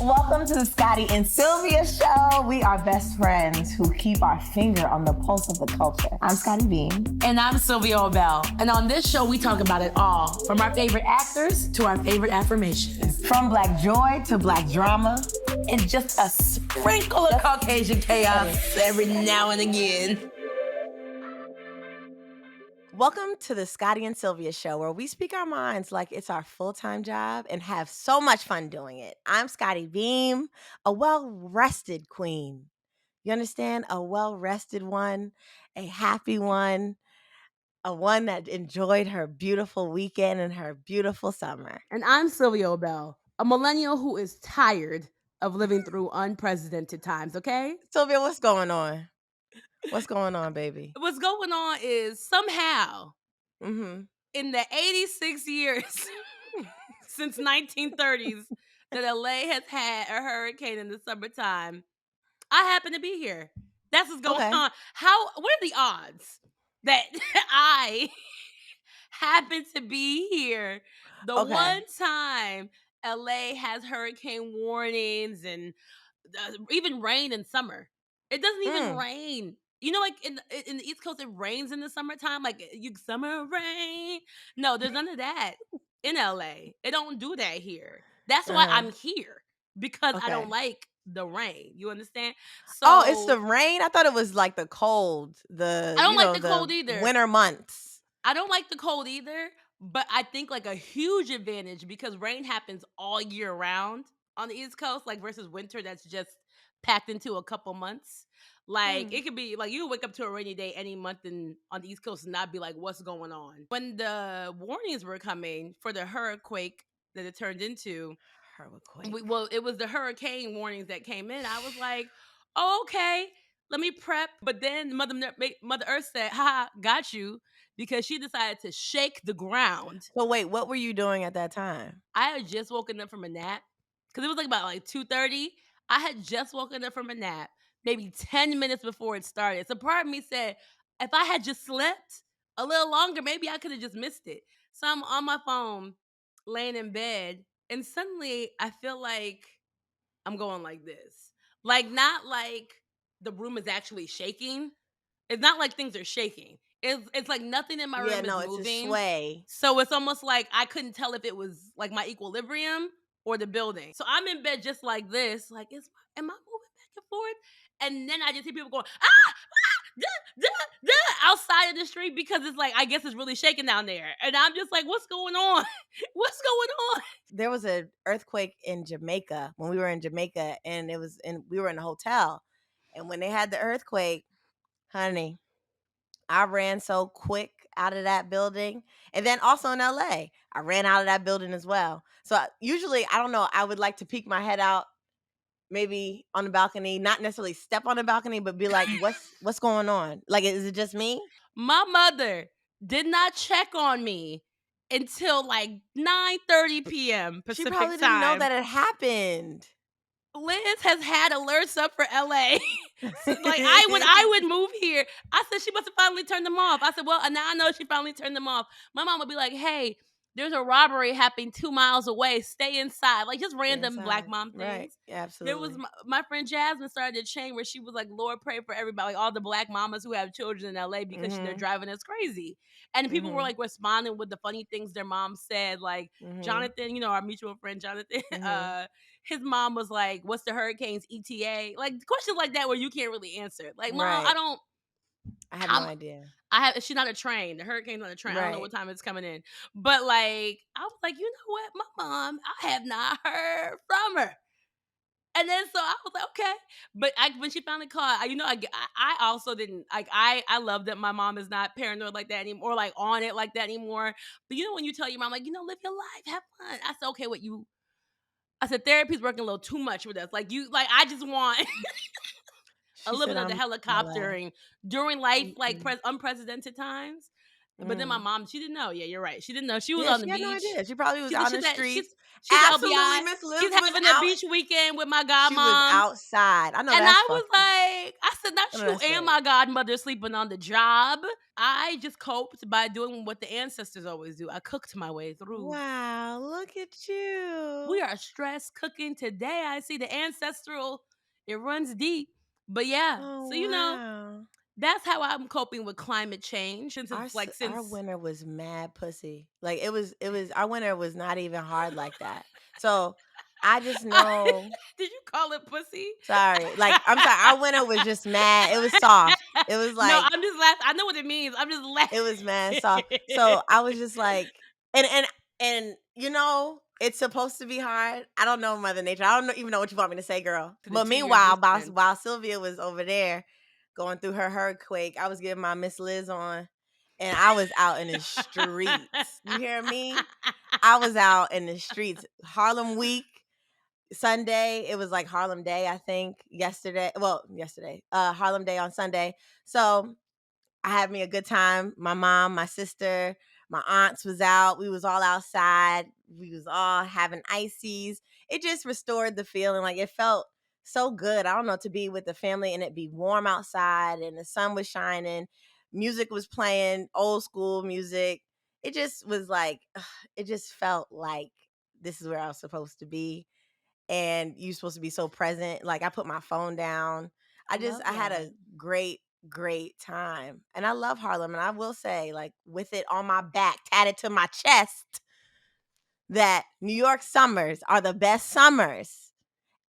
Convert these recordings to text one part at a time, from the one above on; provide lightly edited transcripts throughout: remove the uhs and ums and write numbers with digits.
Welcome to the Scottie and Sylvia show. We are best friends who keep our finger on the pulse of the culture. I'm Scottie Beam. And I'm Sylvia Obell. And on this show, we talk about it all, from our favorite actors to our favorite affirmations. From Black joy to Black drama. And just a sprinkle of Caucasian chaos every now and again. Welcome to the Scottie and Sylvia show, where we speak our minds like it's our full-time job and have so much fun doing it. I'm Scottie Beam, a well-rested queen. You understand? A well-rested one, a happy one, a one that enjoyed her beautiful weekend and her beautiful summer. And I'm Sylvia Obell, a millennial who is tired of living through unprecedented times, okay? Sylvia, what's going on? What's going on, baby? What's going on is somehow in the 86 years since 1930s that LA has had a hurricane in the summertime, I happen to be here. That's what's going on. What are the odds that I happen to be here the one time LA has hurricane warnings and even rain in summer? It doesn't even rain. You know, like in the East Coast, it rains in the summertime, like summer rain. No, there's none of that in LA. It don't do that here. That's why I'm here, because I don't like the rain. You understand? So it's the rain? I thought it was like the cold. I don't like the cold either. Winter months. I don't like the cold either, but I think like a huge advantage, because rain happens all year round on the East Coast, like versus winter that's just packed into a couple months. Like it could be like you wake up to a rainy day any month on the East Coast and not be like, what's going on? When the warnings were coming for the hurricane that it turned into, it was the hurricane warnings that came in. I was like, oh, okay, let me prep. But then Mother Earth said, ha, got you, because she decided to shake the ground. So wait, what were you doing at that time? I had just woken up from a nap, because it was like about 2:30. I had just woken up from a nap, maybe 10 minutes before it started. So part of me said, if I had just slept a little longer, maybe I could have just missed it. So I'm on my phone, laying in bed, and suddenly I feel like I'm going like this. Like, not like the room is actually shaking. It's not like things are shaking. It's like nothing in my room is moving. It's a sway. So it's almost like I couldn't tell if it was like my equilibrium or the building. So I'm in bed just like this, like, am I moving back and forth? And then I just hear people going, outside of the street, because it's like, I guess it's really shaking down there. And I'm just like, what's going on? What's going on? There was an earthquake in Jamaica when we were in Jamaica, and we were in a hotel. And when they had the earthquake, honey, I ran so quick out of that building. And then also in LA, I ran out of that building as well. So usually, I don't know, I would like to peek my head out, maybe on the balcony, not necessarily step on the balcony, but be like, what's going on? Like, is it just me? My mother did not check on me until like 9:30 p.m. Pacific time. She probably didn't know that it happened. Liz has had alerts up for LA. When I would move here, I said she must have finally turned them off. I said, well, now I know she finally turned them off. My mom would be like, hey, there's a robbery happening 2 miles away. Stay inside. Like, just random black mom things. Right, absolutely. There was my friend Jasmine started a chain where she was like, Lord, pray for everybody, like all the black mamas who have children in LA, because they're driving us crazy. And people were like responding with the funny things their mom said. Like Jonathan, our mutual friend Jonathan, his mom was like, what's the hurricane's ETA? Like questions like that where you can't really answer. Like, Mom, I have no idea. She's not a train. The hurricane's not a train. I don't know what time it's coming in. But like, I was like, you know what? My mom, I have not heard from her. And then so I was like, okay. But when she finally called, I also didn't like. I love that my mom is not paranoid like that anymore, or like on it like that anymore. But when you tell your mom, like, live your life, have fun. I said, okay, I said, therapy's working a little too much with us. Like, I just want a little bit of the helicoptering during life, like unprecedented times. But then my Mm. mom, she didn't know. Yeah, you're right. She didn't know. She was Yeah, on the she had no beach. idea. She probably was out in the She's streets. she's Absolutely, LBI. Miss She's Liz was having a out. beach weekend with my She was godmom. outside. I know And that's I was fucking. like, I said, not I know you that's and right. my godmother sleeping on the job. I just coped by doing what the ancestors always do. I cooked my way through. Wow, look at We you. are stress cooking today. I see the ancestral, it runs deep. But yeah, Oh so wow. that's how I'm coping with climate change. Since it's like Our since winter was mad pussy. Like it was our winter was not even hard like that. So I just know. did you call it pussy? Sorry. Like I'm sorry. Our winter was just mad. It was soft. It was No, like I'm just laughing. I know what it means. I'm just it was mad laughing. soft. So I was just like, and it's supposed to be hard. I don't know Mother Nature. I don't even know what you want me to say, girl. To the But 2 years meanwhile, we while spent. while Sylvia was over there going through her earthquake, I was getting my Miss Liz on, and I was out in the streets. You hear me? I was out in the streets. Harlem Week. Sunday, it was like Harlem Day, I think. Yesterday. Harlem Day on Sunday. So I had me a good time. My mom, my sister, my aunts was out. We was all outside. We was all having ices. It just restored the feeling. Like it felt so good. I don't know, to be with the family and it be warm outside and the sun was shining. Music was playing, old school music. It just was like, it just felt like this is where I was supposed to be, and you're supposed to be so present. Like I put my phone down. I love I had a that. great time. And I love Harlem. And I will say, like, with it on my back, tatted to my chest, that New York summers are the best summers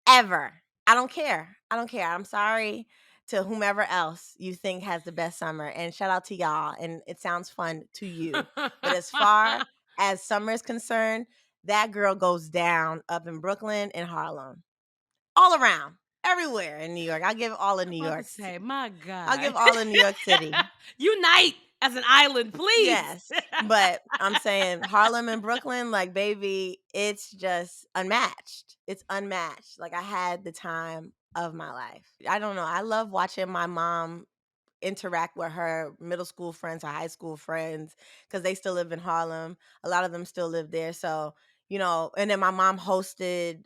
ever. I don't care. I don't care. I'm sorry to whomever else you think has the best summer. And shout out to y'all. And it sounds fun to you. But as far as summer is concerned, that girl goes down up in Brooklyn and Harlem. All around. Everywhere in New York. I'll give all of I'm New about to York. say, my I'll God. give all of New York City. Unite as an island, please. Yes. But I'm saying Harlem and Brooklyn, like, baby, it's just unmatched. It's unmatched. Like, I had the time of my life. I don't know. I love watching my mom interact with her middle school friends, her high school friends, because they still live in Harlem. A lot of them still live there. So, and then my mom hosted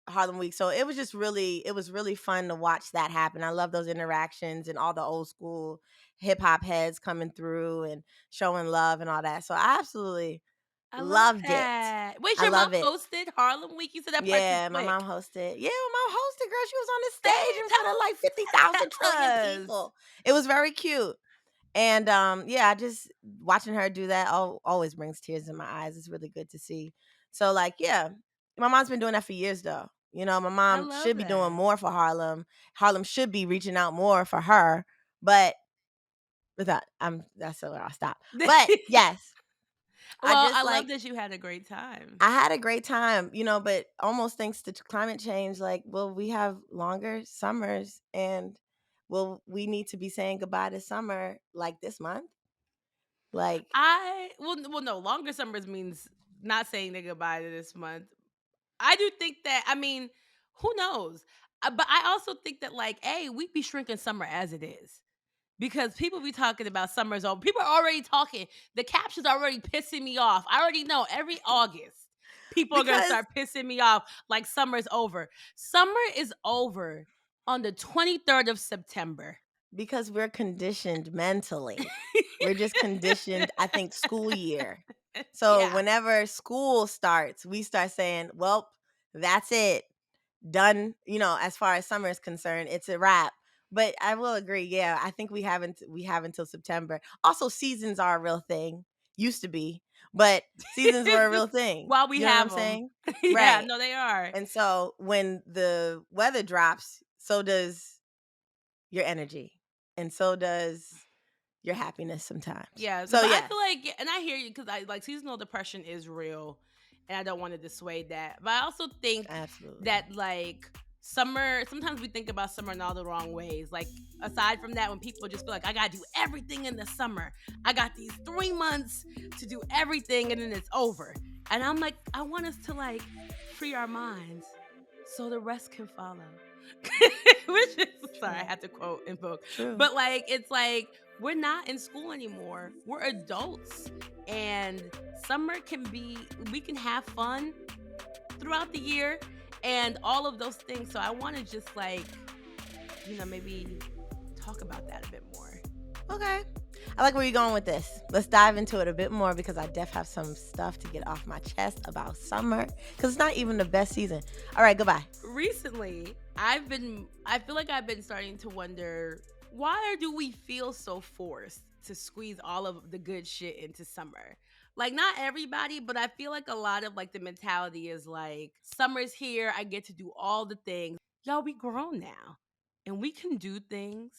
Harlem Week. So it was really fun to watch that happen. I love those interactions and all the old school hip hop heads coming through and showing love and all that. So I absolutely I love loved it. that. Wait, I your mom love it. hosted Harlem Week? You said that part too Yeah, my mom quick. hosted. Yeah, my mom hosted, girl. She was on the stage in front of like Tell 50,000 trillion us. people. It was very cute. And yeah, I just watching her do that always brings tears in my eyes. It's really good to see. So like, yeah, my mom's been doing that for years though. My I mom love should be doing that. more for Harlem. Harlem should be reaching out more for her. But that's where I'll stop. But yes, I Well, just I love like that you had a great time. I had a great time, but almost thanks to climate change, like, will we have longer summers, and will we need to be saying goodbye to summer like this month? Like, No, longer summers means not saying their goodbye to this month. I do think that, I mean, who knows? But I also think that, like, hey, we be shrinking summer as it is. Because people be talking about summer's over. People are already talking. The captions are already pissing me off. I already know every August, people are gonna because start pissing me off like summer's over. Summer is over on the 23rd of September. because we're conditioned mentally. We're just conditioned, I think, school year. So Yeah. whenever school starts, we start saying, well, that's it. Done, as far as summer is concerned, it's a wrap. But I will agree, yeah, I think we have until September. Also, seasons are a real thing. Used to be, but seasons were a real thing. While we You know what I'm have them. saying? Yeah, Right. no, they are. And so when the weather drops, so does your energy. And so does your happiness sometimes. Yeah, no, So but I yes, feel like, and I hear you because I like seasonal depression is real, and I don't want to dissuade that. But I also think absolutely. that like summer, sometimes we think about summer in all the wrong ways. Like aside from that, when people just feel like I gotta do everything in the summer, I got these 3 months to do everything, and then it's over. And I'm like, I want us to like free our minds so the rest can follow. Which is sorry, I True. had to quote invoke. True. But like it's like we're not in school anymore. We're adults. And summer can be we can have fun throughout the year and all of those things. So I want to just like, maybe talk about that a bit more. Okay. I like where you're going with this. Let's dive into it a bit more because I def have some stuff to get off my chest about summer because it's not even the best season. All right, goodbye. Recently, I feel like I've been starting to wonder why do we feel so forced to squeeze all of the good shit into summer? Like not everybody, but I feel like a lot of like the mentality is like summer's here, I get to do all the things. Y'all, we grown now and we can do things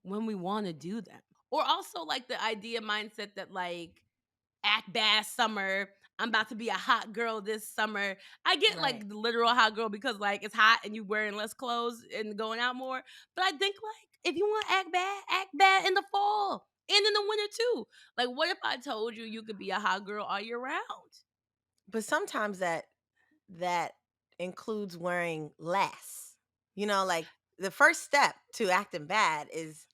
when we want to do them. Or also like the idea mindset that like act bad summer. I'm about to be a hot girl this summer. I get Right. like the literal hot girl because like it's hot and you wearing less clothes and going out more. But I think like if you want to act bad in the fall and in the winter too. Like what if I told you you could be a hot girl all year round? But sometimes that includes wearing less. Like the first step to acting bad is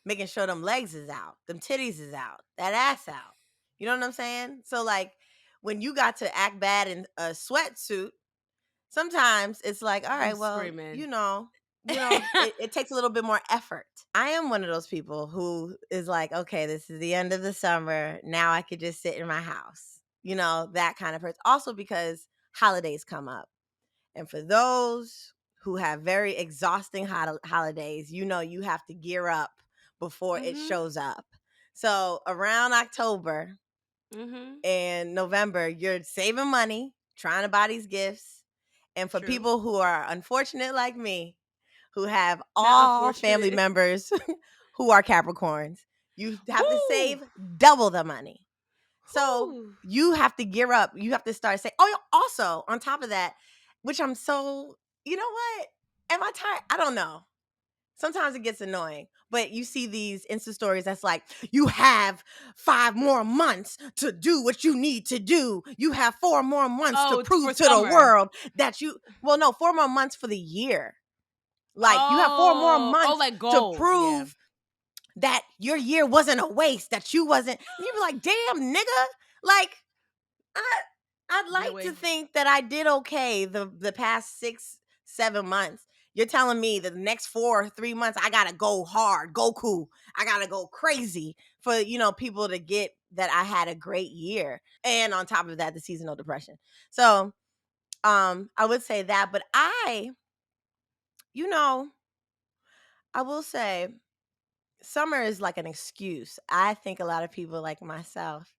making sure them legs is out, them titties is out, that ass out. You know what I'm saying? So like when you got to act bad in a sweatsuit, sometimes it's like, all I'm right, well, screaming. it takes a little bit more effort. I am one of those people who is like, okay, this is the end of the summer. Now I could just sit in my house. That kind of person. Also because holidays come up. And for those who have very exhausting holidays, you have to gear up before it Mhm. shows up. So around October Mhm. and November, you're saving money, trying to buy these gifts. And for True. people who are unfortunate like me, who have Not all family unfortunate. members who are Capricorns, you have to Whoo! save double the money. So Whoo! you have to gear up. You have to start saying, oh, also on top of that, which I'm so, you know what? Am I tired? I don't know. Sometimes it gets annoying, but you see these Insta stories that's like, you have 5 more months to do what you need to do. You have 4 more months to Oh, for prove to the summer. world that well, no, 4 more months for the year. Like you have 4 more months Like to goals. Yeah. prove that your year wasn't a waste, that you wasn't, and you be like, damn, nigga. Like, I I'd That like to way. think that I did okay the past 6, 7 months. You're telling me that the next 3 months I gotta go hard, Goku. I gotta go crazy for people to get that I had a great year. And on top of that, the seasonal depression. So I would say that, but you know, I will say summer is like an excuse. I think a lot of people like myself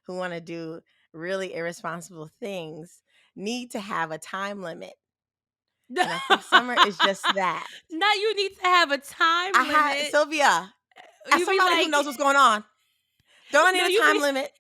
who want to do really irresponsible things need to have a time limit. And I think summer is just that. Now you need to have a time I had limit. Sylvia, as You be somebody who like, knows what's going on, don't I no, need a you time be. limit?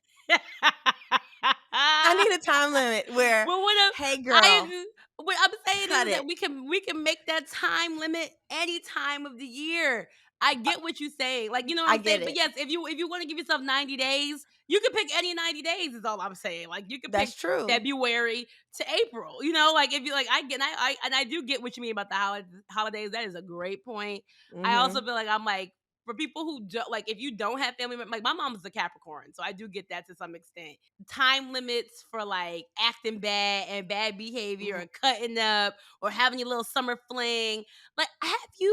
I need a time limit where, Well, hey I girl, agree. What I'm saying cut is that it. we can make that time limit any time of the year. I Uh, get what you say, like you know what I I'm saying. get But it. yes, if you want to give yourself 90 days, you can pick any 90 days. Is all I'm saying. Like you can pick That's true. February to April. Like if you like, I get, I do get what you mean about the holidays. That is a great point. I also Hmm. feel like I'm like for people who like if you don't have family like my mom's a Capricorn, so I do get that to some extent. Time limits for like acting bad and bad behavior or cutting up or having your little summer fling. Like,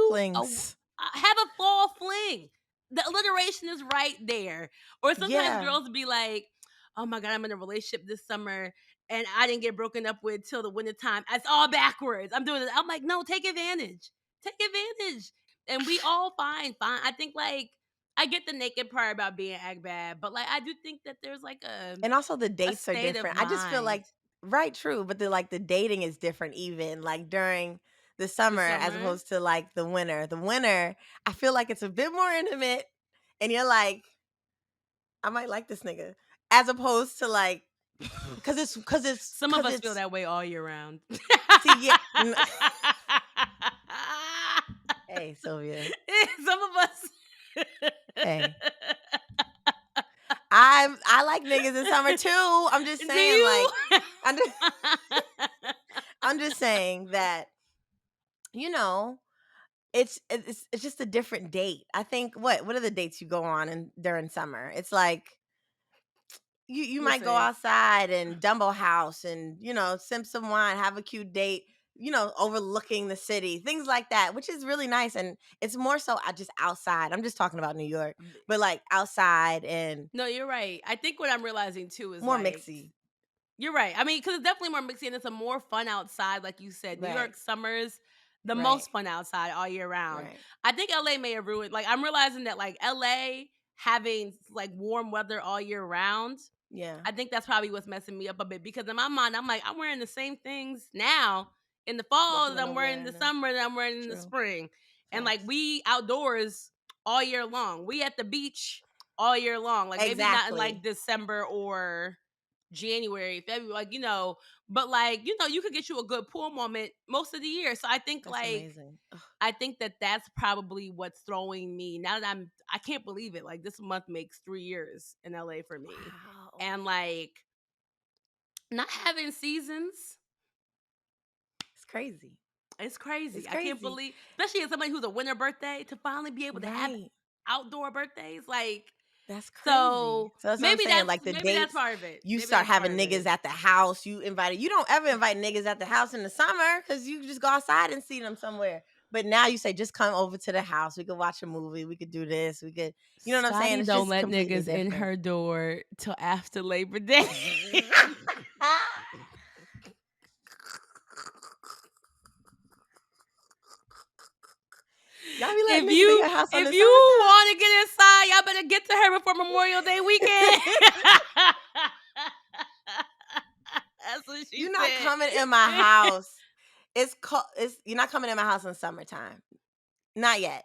Flings. have a fall fling. The alliteration is right there. Or sometimes Yeah. girls be like, "Oh my god, I'm in a relationship this summer and I didn't get broken up with till the winter time. It's all backwards. I'm doing it." I'm like, "No, take advantage. Take advantage." And we all fine. I think like I get the naked part about being act bad, but like I do think that there's like And also the a dates are state of different. I just feel mind. like right, true, but the dating is different even like during the The summer as summer. opposed to like the winter. The winter, I feel like it's a bit more intimate and you're like, I might like this nigga. As opposed to like Some of cuz us feel it's that way all year round. see yeah, hey Sylvia. Some of us. Hey. I like niggas in summer too. I'm just Do saying you? like I'm just, I'm just saying that you know, it's just a different date. I think what are the dates you go on and during summer? It's like you might go Listen, outside and Dumbo House and sip some wine, have a cute date, overlooking the city, things like that, which is really nice. And it's more so just outside. I'm just talking about New York, but like outside and no, you're right. I think what I'm realizing too is more like mixy. you're right. I mean, because it's definitely more mixy and it's a more fun outside, like you said. New Right, York summers the right, most fun outside all year round. right. I think LA may have ruined. Like I'm realizing that like LA having like warm weather all year round. Yeah, I think that's probably what's messing me up a bit because in my mind I'm like I'm wearing the same things now in the fall that you're that gonna I'm wearing wear in in the the summer that I'm wearing in the true spring, and like facts. we outdoors all year long. We at the beach all year long. Like maybe not in like Exactly. December or January, February, like but like you could get you a good pool moment most of the year. So I think That's like amazing. Ugh, that that's probably what's throwing me now that I can't believe it. Like this month makes 3 years in LA for me, wow, and like not having seasons. it's crazy. It's It's crazy. I can't crazy. believe, especially as somebody who's a winter birthday, to finally be able to have Right. outdoor birthdays. Like, That's crazy. so So that's what I'm saying. Like the maybe that's dates, part of it. you Maybe start that's having part of niggas it. at the house. You invited. You don't ever invite niggas at the house in the summer because you just go outside and see them somewhere. But now you say just come over to the house. We could watch a movie. We could do this. We could. You know what I'm saying? Scotty It's don't just let completely niggas in different. her door till after Labor Day. Y'all be letting if niggas in you your house on if the you summertime? want to get inside, y'all better get to her before Memorial Day weekend. That's what she You're not said. coming in my house. It's you're not coming in my house in summertime. Not yet.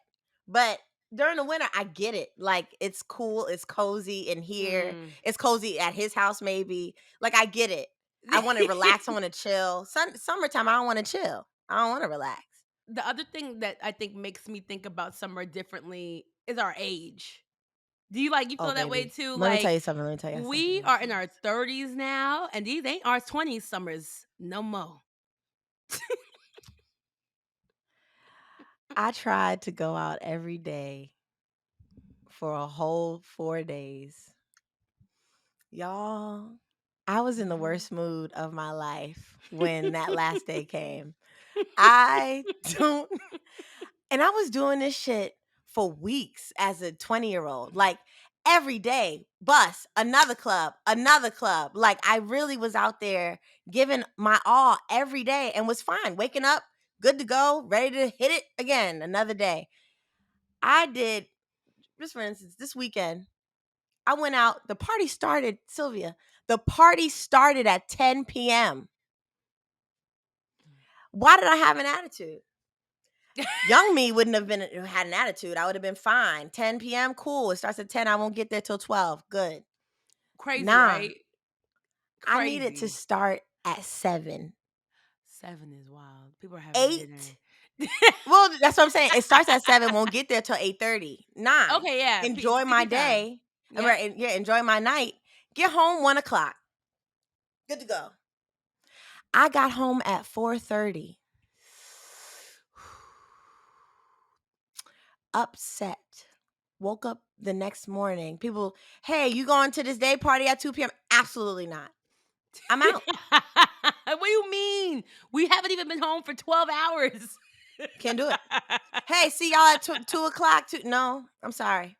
But during the winter, I get it. Like it's cool, it's cozy in here. Mm. It's cozy at his house, maybe. Like I get it. I want to relax. I want to chill. Summertime, I don't want to chill. I don't want to relax. The other thing that I think makes me think about summer differently is our age. Do you Oh, feel that way baby. too? Let me tell Like you something. Let me tell you something. we Let me are tell in you our 30s now, and these ain't our 20s summers no more. I tried to go out every day for a whole 4 days. Y'all, I was in the Mhm. worst mood of my life when that last day came. I don't And I was doing this shit for weeks as a 20-year-old. Like every day, bus, another club, another club. Like I really was out there giving my all every day and was fine. Waking up, good to go, ready to hit it again another day. I did, just for instance, this weekend, I went out. The party started, Sylvia. The party started at 10 p.m. Why did I have an attitude? Young me wouldn't have been had an attitude. I would have been fine. 10 p.m. Cool. It starts at 10. I won't get there till 12. Good. Crazy, Nah. right? I needed to Crazy. start at 7. 7 is wild. People are having 8. dinner. Well, that's what I'm saying. It starts at 7, won't get there till 8:30. 9. Okay, yeah. Enjoy my PP time. day. Yep. Right, yeah, enjoy my night. Get home 1 o'clock. Good to go. I got home at 4:30. Upset. Woke up the next morning. People, hey, you going to this day party at 2 p.m.? Absolutely not. I'm out. What do you mean? We haven't even been home for 12 hours. Can't do it. Hey, see y'all at 2 o'clock. No, I'm sorry.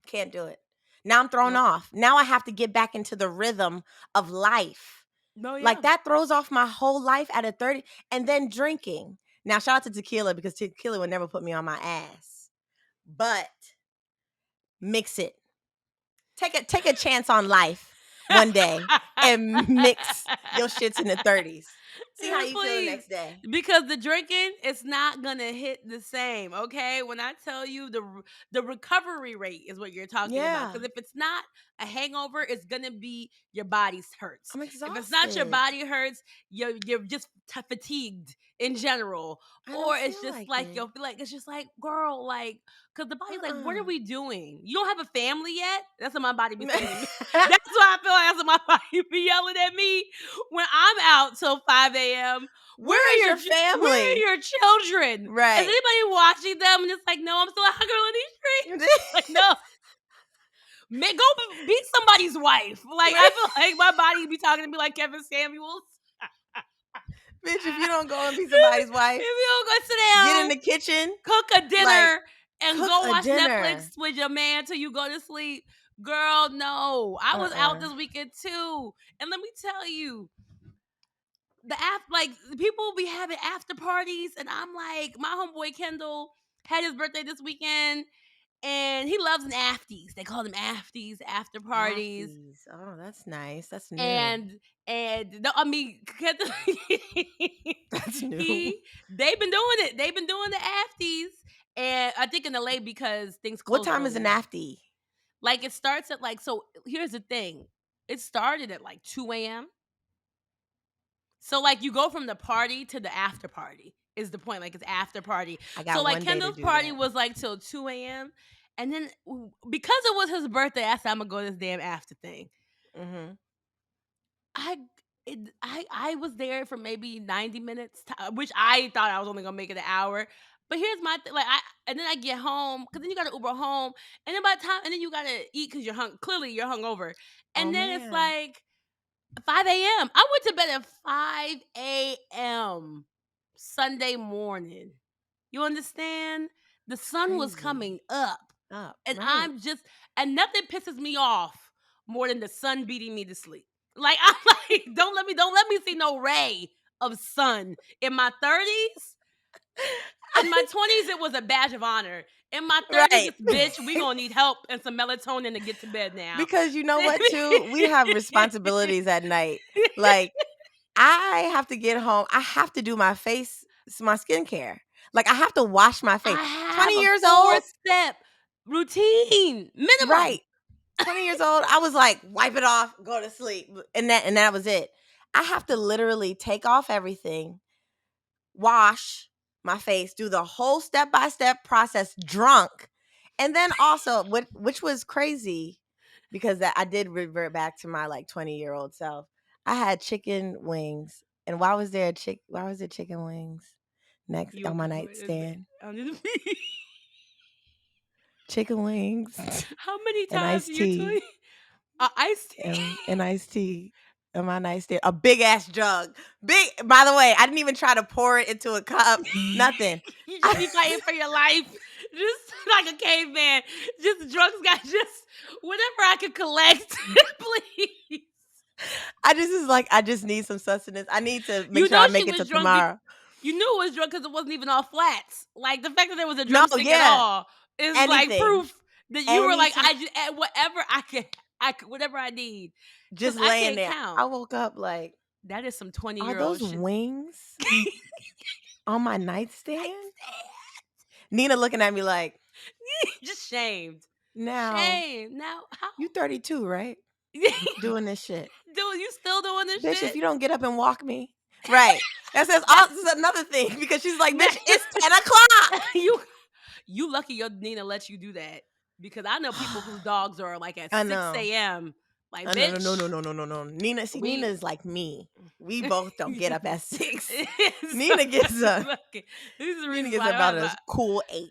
Can't do it. Now I'm thrown Nope. off. Now I have to get back into the rhythm of life. No, Like yeah. that throws off my whole life at a 30. And then drinking. Now, shout out to tequila because tequila would never put me on my ass. But mix it. Take a chance on life one day and mix your shits in the 30s. See how you feel the Please. next day. Because the drinking, it's not gonna hit the same, okay? When I tell you the recovery rate is what you're talking about. Yeah. Because if it's not a hangover, it's gonna be your body's hurts. I'm If it's not your exhausted. body hurts, you're just fatigued in general, I or don't it's feel just like like it. you'll feel like it's just like, girl, like Because the body's like, what are Uh-uh. we doing? You don't have a family yet? That's what my body be saying to me. That's why I feel like that's what my body be yelling at me when I'm out till 5 a.m. Where are your Where are family? your children? Is Right. anybody watching them? And it's like, no, I'm still a hot girl in these streets. Like, no, man, go be somebody's wife. Like, I feel like my body be talking to me like Kevin Samuels. Bitch, if you don't go and be somebody's If wife, you don't go sit get in down, the kitchen, cook a like dinner, and cook go a watch dinner. Netflix with your man till you go to sleep. Girl, no. I was out Uh-uh. this weekend too. And let me tell you, people be having after parties, and I'm like, my homeboy Kendall had his birthday this weekend, and he loves an afties. They call them afties, after parties. Afties. Oh, that's nice. That's new. And no, I mean, That's new. he they've been doing it. They've been doing the afties, and I think in LA because things What close time is an earlier. afty? Like it starts at like so. Here's the thing: it started at like 2 a.m. So like you go from the party to the after party is the point. Like it's after party. I So got like one day to Kendall's do party that. was like till 2 a.m. And then because it was his birthday, I said I'm gonna go to this damn after thing. Mm-hmm. I I was there for maybe 90 minutes, which I thought I was only gonna make it an hour. But here's my thing, like and then I get home because then you gotta Uber home, and then by the time and then you gotta eat because you're hung. Clearly you're hungover, Oh and then it's man. like 5 a.m. I went to bed at 5 a.m. Sunday morning. You understand? The sun was coming Crazy. up, Up. and Right. I'm just and nothing pisses me off more than the sun beating me to sleep. Like I'm like, don't let me see no ray of sun. In my 30s, in my 20s, it was a badge of honor. In my 30s, Right. it's bitch, we gonna need help and some melatonin to get to bed now. Because you know what too? We have responsibilities at night. Like I have to get home. I have to do my face, my skincare. Like I have to wash my face. I have 20 a years old? four-step routine Right. minimum. 20 years old, I was like, wipe it off, go to sleep. And that was it. I have to literally take off everything, wash my face, do the whole step-by-step process drunk. And then also which was crazy because that I did revert back to my like 20-year-old self. I had chicken wings. And why was there chicken wings next You on my okay? Wait, nightstand? I need to pee. Chicken wings How many and times iced in your tea 20 iced and tea? iced tea on my nightstand. A big ass jug. Big, by the way, I didn't even try to pour it into a cup. Nothing. You just be fighting for your life, just like a caveman. Just drunks got just whatever I could collect, please. I just is like, I just need some sustenance. I need to make You sure know I she make it was to drunk. tomorrow. You knew it was drunk because it wasn't even all flats. Like the fact that there was a No, drumstick at yeah. all is like Anything. proof that you were like, Anytime. I just whatever I could, whatever I need, because Just I laying can't there. count. I woke up like, That is some 20 are year old those shit. wings on my I nightstand? Nina looking at me like, just shamed, now, shame. Now how? you 32, right? Doing this shit. Dude, you still doing this Bitch, if shit? you don't get up and walk me. Right. This is another thing because she's like, Now, bitch, it's 10 o'clock. you you lucky your Nina lets you do that because I know people whose dogs are like at I 6 know. a.m. Like, No, no, no, bitch, no, no, no, no, no. Nina we is like me. We both don't get up at 6. so Nina gets up. fucking these are the Nina reasons gets why about a I cool 8.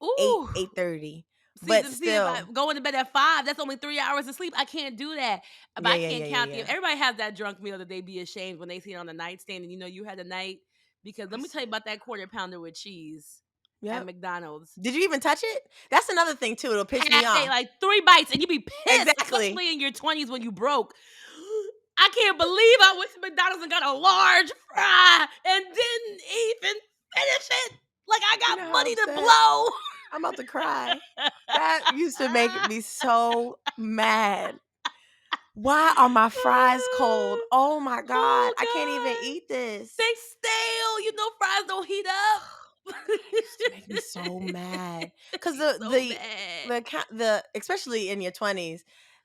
8, ooh 8:30. see, But if I still. go into bed at 5, that's only 3 hours of sleep. I can't do that. But Yeah, I yeah, can't yeah, yeah, count the. yeah. Everybody has that drunk meal that they be ashamed when they see it on the nightstand, and you know you had a night. Because let me tell you about that quarter pounder with cheese at Yep. McDonald's. Did you even touch it? That's another thing too. It'll piss me Half ate off. like 3 bites, and you be pissed, Exactly. especially in your 20s when you broke. I can't believe I went to McDonald's and got a large fry and didn't even finish it. Like I You got know how money to upset blow. I'm about to cry. That used to make me so mad. Why are my fries cold? Oh my god, Oh I can't even God. eat this. They stale. You know fries don't heat up. That used to make me so mad. Cuz Be so bad. the especially in your 20s,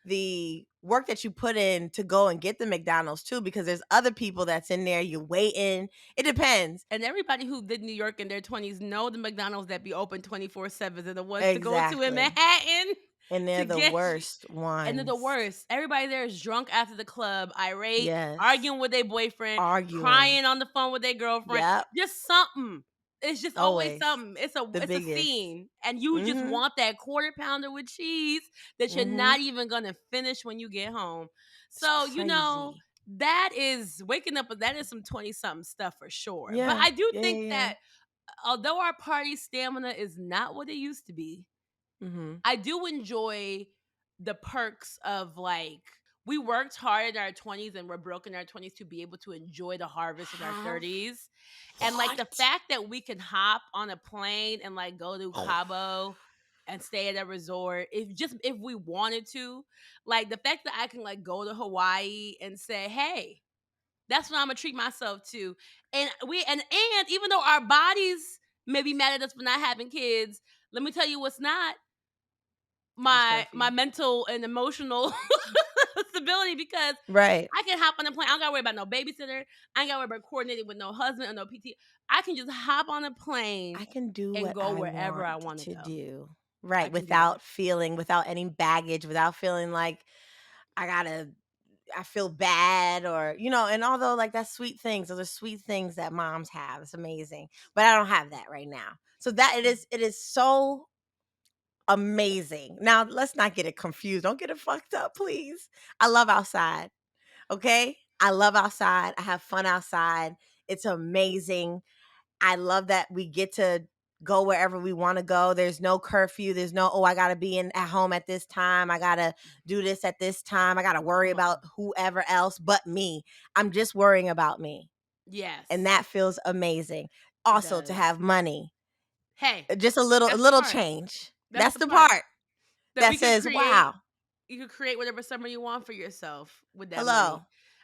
the work that you put in to go and get the McDonald's too, because there's other people that's in there, you're waiting. It depends. And everybody who did New York in their 20s know the McDonald's that be open 24/7 are the ones to go to in Exactly. Manhattan And they're to the get worst and they're the ones. worst. Everybody there is drunk after the club, irate, Yes. arguing with their boyfriend, Arguing. crying on the phone with their girlfriend. Yep. Just something. It's just always Always. something. The It's a biggest. scene. And you just Mhm. want that quarter pounder with cheese that you're Mhm. not even gonna finish when you get home. It's So, crazy. that is waking up, that is some 20 something stuff for sure. But Yeah. I do Yeah, think yeah, yeah. that although our party stamina is not what it used to be, Mhm. I do enjoy the perks of like we worked hard in our 20s and we're broke in our 20s to be able to enjoy the harvest in our Have 30s. And like the what? fact that we can hop on a plane and like go to Oh. Cabo and stay at a resort if we wanted to, like the fact that I can like go to Hawaii and say, "Hey, that's what I'm gonna treat myself to." And even though our bodies may be mad at us for not having kids, let me tell you what's not This my curfew. mental and emotional stability because Right. I can hop on a plane. I don't gotta worry about no babysitter. I ain't gotta worry about coordinating with no husband or no PT. I can just hop on a plane I can do and what go I wherever I want want to to go. do. I Right, can do that. without any baggage, without feeling like I gotta I feel bad, or and although like that's sweet things, those are sweet things that moms have. It's amazing. But I don't have that right now. So that it is so amazing. Now let's not get it confused. Don't get it fucked up, please. I love outside. Okay? I love outside. I have fun outside. It's amazing. I love that we get to go wherever we want to go. There's no curfew. There's no, oh, I got to be in at home at this time. I got to do this at this time. I got to worry Come about on. whoever else but me. I'm just worrying about me. And Yes, that feels amazing. it Also to does. have money, Hey, just a that's the little part. change. That's That's the the part part that that we could says, create. wow, You could create whatever summer you want for yourself with that money. hello.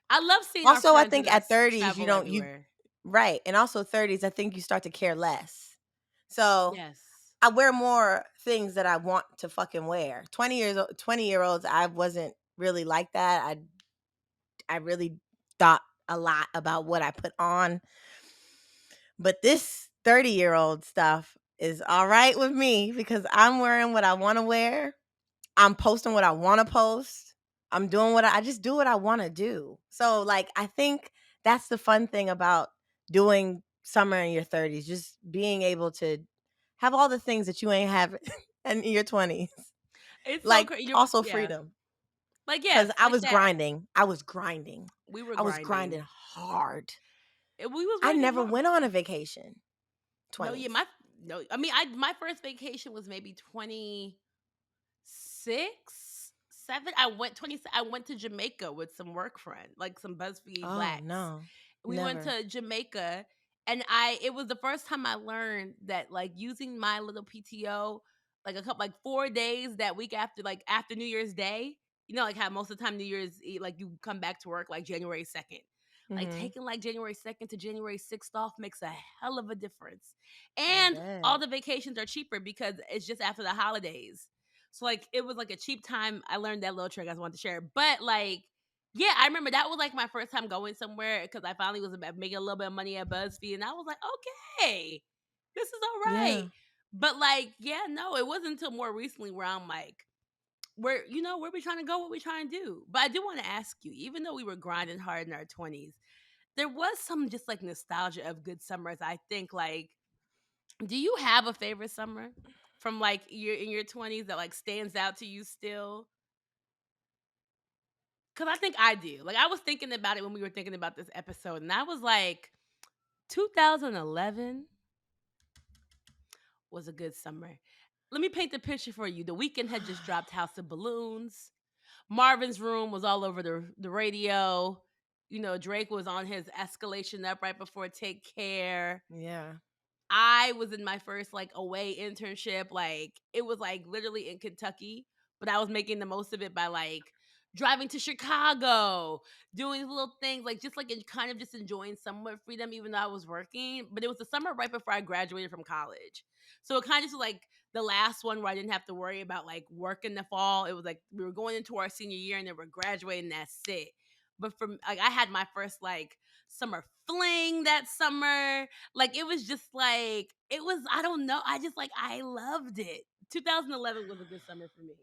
I love seeing our Also, I friends think with at us 30s, travel everywhere. right. And also 30s, I think you start to care less. So Yes. I wear more things that I want to fucking wear. 20-year olds, I wasn't really like that. I really thought a lot about what I put on. But this 30-year-old stuff is all right with me because I'm wearing what I want to wear. I'm posting what I want to post. I'm doing I just do what I want to do. So like I think that's the fun thing about doing summer in your 30s, just being able to have all the things that you ain't have in your 20s. It's so Like crazy. also Yeah. freedom, Like, cuz yes, I like was that. grinding. I was grinding. We were I was grinding grinding. hard. We was I working never hard. went on a vacation. No, yeah, 20s. no, I mean, I my first vacation was maybe 26, 7. I went to Jamaica with some work friend, like some BuzzFeed Oh, blacks. no. We went Never. to Jamaica and it was the first time I learned that like using my little PTO like a couple like 4 days that week after like after New Year's Day, like how most of the time New Year's Eve, like you come back to work like January 2nd. Like Mhm. taking like January 2nd to January 6th off makes a hell of a difference. I And all bet. the vacations are cheaper because it's just after the holidays. So like it was like a cheap time. I learned that little trick I just wanted to share. But like, yeah, I remember that was like my first time going somewhere because I finally was making a little bit of money at BuzzFeed, and I was like, okay, this is all right. Yeah. But like, yeah, no, it wasn't until more recently where I'm like, where we trying to go, what we trying to do. But I do want to ask you, even though we were grinding hard in our 20s, there was some just like nostalgia of good summers. I think like, do you have a favorite summer from like in your 20s that like stands out to you still? Cause I think I do. Like I was thinking about it when we were thinking about this episode, and I was like, 2011 was a good summer. Let me paint the picture for you. The weekend had just dropped House of Balloons. Marvin's Room was all over the radio. Drake was on his escalation up right before Take Care. Yeah. I was in my first like away internship. Like it was like literally in Kentucky, but I was making the most of it by like driving to Chicago, doing little things, like just like kind of just enjoying somewhat freedom, even though I was working. But it was the summer right before I graduated from college. So it kind of just was like the last one where I didn't have to worry about like work in the fall. It was like we were going into our senior year and then we're graduating, that's it. But from like I had my first like summer fling that summer. Like it was just like it was, I don't know. I just like I loved it. 2011 was a good summer for me.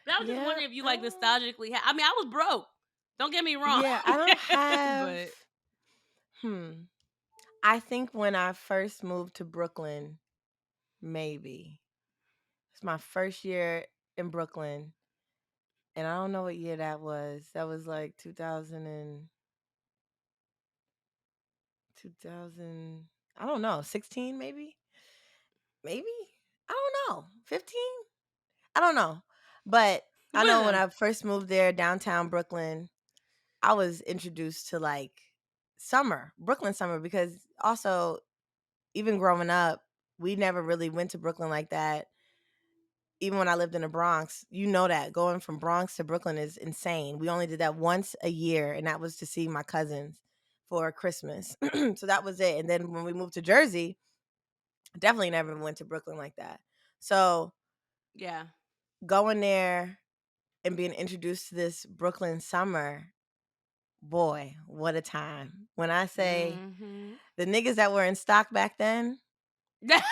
But I was just Yeah, wondering if you like nostalgically. I mean, I was broke. Don't get me wrong. yeah, I don't have. But Hmm. I think when I first moved to Brooklyn, maybe it's my first year in Brooklyn, and I don't know what year that was. That was like 2000 and 2000. I don't know, 16 maybe, maybe I don't know, 15. I don't know, but I one of know when them. I first moved there, downtown Brooklyn, I was introduced to like summer, Brooklyn summer, because also even growing up, we never really went to Brooklyn like that. Even when I lived in the Bronx, you know that going from Bronx to Brooklyn is insane. We only did that once a year, and that was to see my cousins for Christmas. So that was it. And then when we moved to Jersey, definitely never went to Brooklyn like that. So Yeah. going there and being introduced to this Brooklyn summer, boy, what a time. When I say Mm-hmm. the niggas that were in stock back then, Not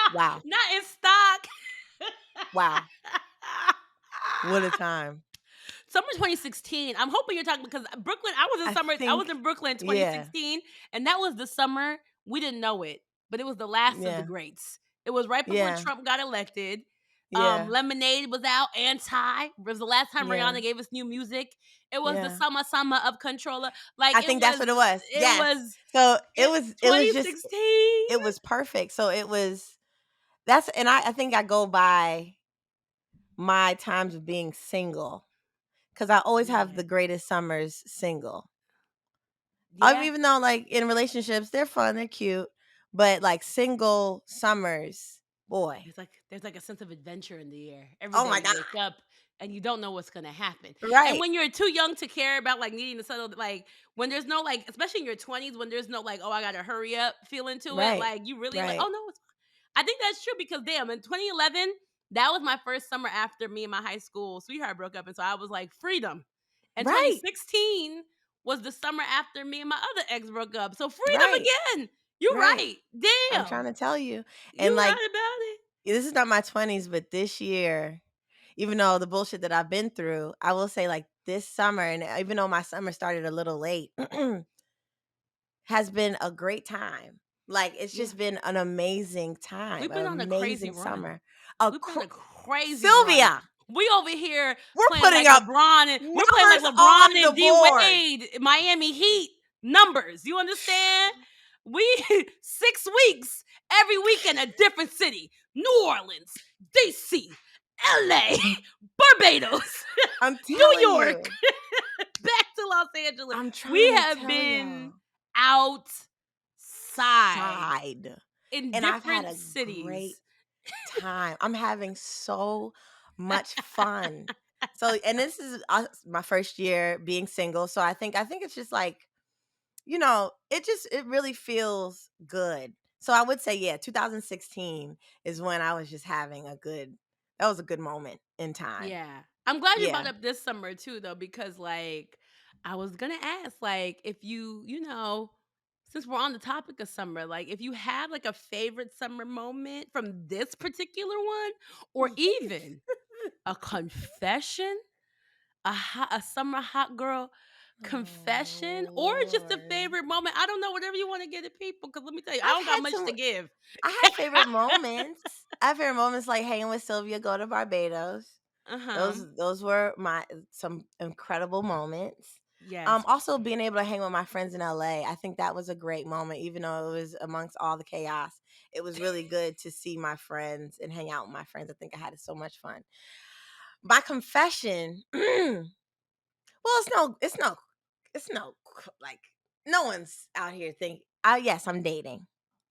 wow, in stock. wow, what a time. Summer 2016. I'm hoping you're talking because Brooklyn. I was in I summer. I was think, in Brooklyn yeah, 2016, and that was the summer we didn't know it, but it was the last of the yeah, greats. It was right before yeah, Trump got elected. yeah, Lemonade was out. Anti it was the last time yeah, Rihanna gave us new music. It was the yeah. summer of Controller. Like I think that's what it was. it Yes. was So it it was just 2016. it was perfect. So it was that's and I think I go by my times of being single because I always have Yeah, the greatest summers single. yeah. Even though like in relationships they're fun, they're cute, but like single summers, boy. There's like a sense of adventure in the air. Every Oh day my you god. wake up and you don't know what's gonna happen. And Right. when you're too young to care about like needing to settle, like when there's no like, especially in your 20s, when there's no like, oh, I gotta hurry up feeling to it, Right. like you really like, Right. oh no, it's fine. I think that's true because damn, in 2011, that was my first summer after me and my high school sweetheart broke up, and so I was like freedom. And Right. 2016 was the summer after me and my other ex broke up, so freedom Right. again. You're Right. right. I'm trying Damn, to tell you. you And like right about it. this is not my 20s, but this year, even though the bullshit that I've been through, I will say like this summer, and even though my summer started a little late, has been a great time. Like it's Yeah. just been an amazing time, We've an been on a crazy amazing run. summer. We've been on a crazy run. Sylvia, We over here we're playing putting like up LeBron and we're playing like numbers LeBron on the and D board. Wade, Miami Heat numbers. You understand? We 6 weeks every weekend a different city. New Orleans, DC, LA, Barbados, I'm New telling York, you. back to Los Angeles. I'm We trying to have tell been y'all. outside Side. in And I've had different a great cities. time. I'm having so much fun. So, and this is my first year being single. So I think it's just like, it really feels good. So I would say, yeah, 2016 is when I was just having that was a good moment in time. Yeah. I'm glad you brought Yeah. up this summer too though because like I was going to ask like if since we're on the topic of summer, like if you had like a favorite summer moment from this particular one or even a confession, a summer hot girl confession Oh or just a Lord. favorite moment. I don't know whatever you want to get to people cuz let me tell you, I I've don't got had much some to give. I have favorite moments. I have favorite moments like hanging with Sylvia, go to Barbados. Uh-huh. Those were my some incredible moments. Yes. Also being able to hang with my friends in LA, I think that was a great moment, even though it was amongst all the chaos. It was really good to see my friends and hang out with my friends. I think I had so much fun. My confession, well, like no one's out here think. Yes, I'm dating.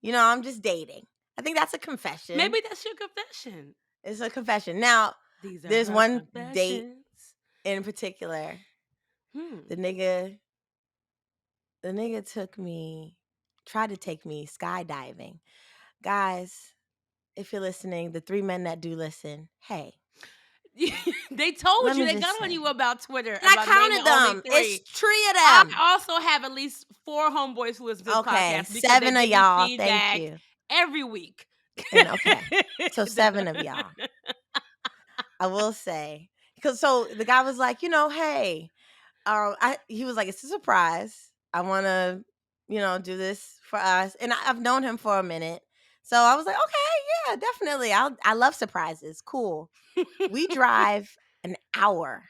I'm just dating. I think that's a confession. Maybe that's your confession. It's a confession. Now, These are there's her one date confessions. in particular, Hmm. the nigga took me, tried to take me skydiving. Guys, if you're listening, the 3 men that do listen, hey, They told let you me they just got on say. you about Twitter And I about naming counted only them. It's 3. 3 of I them. also have at least 4 homeboys who listen to this Okay, podcast because they 7 of give me y'all. Thank feedback you. every week. And okay. So 7 of y'all. I will say. Cause so the guy was like, hey, he was like, it's a surprise. I wanna, do this for us. And I've known him for a minute. So I was like, okay, yeah, definitely. I love surprises. Cool. We drive an hour.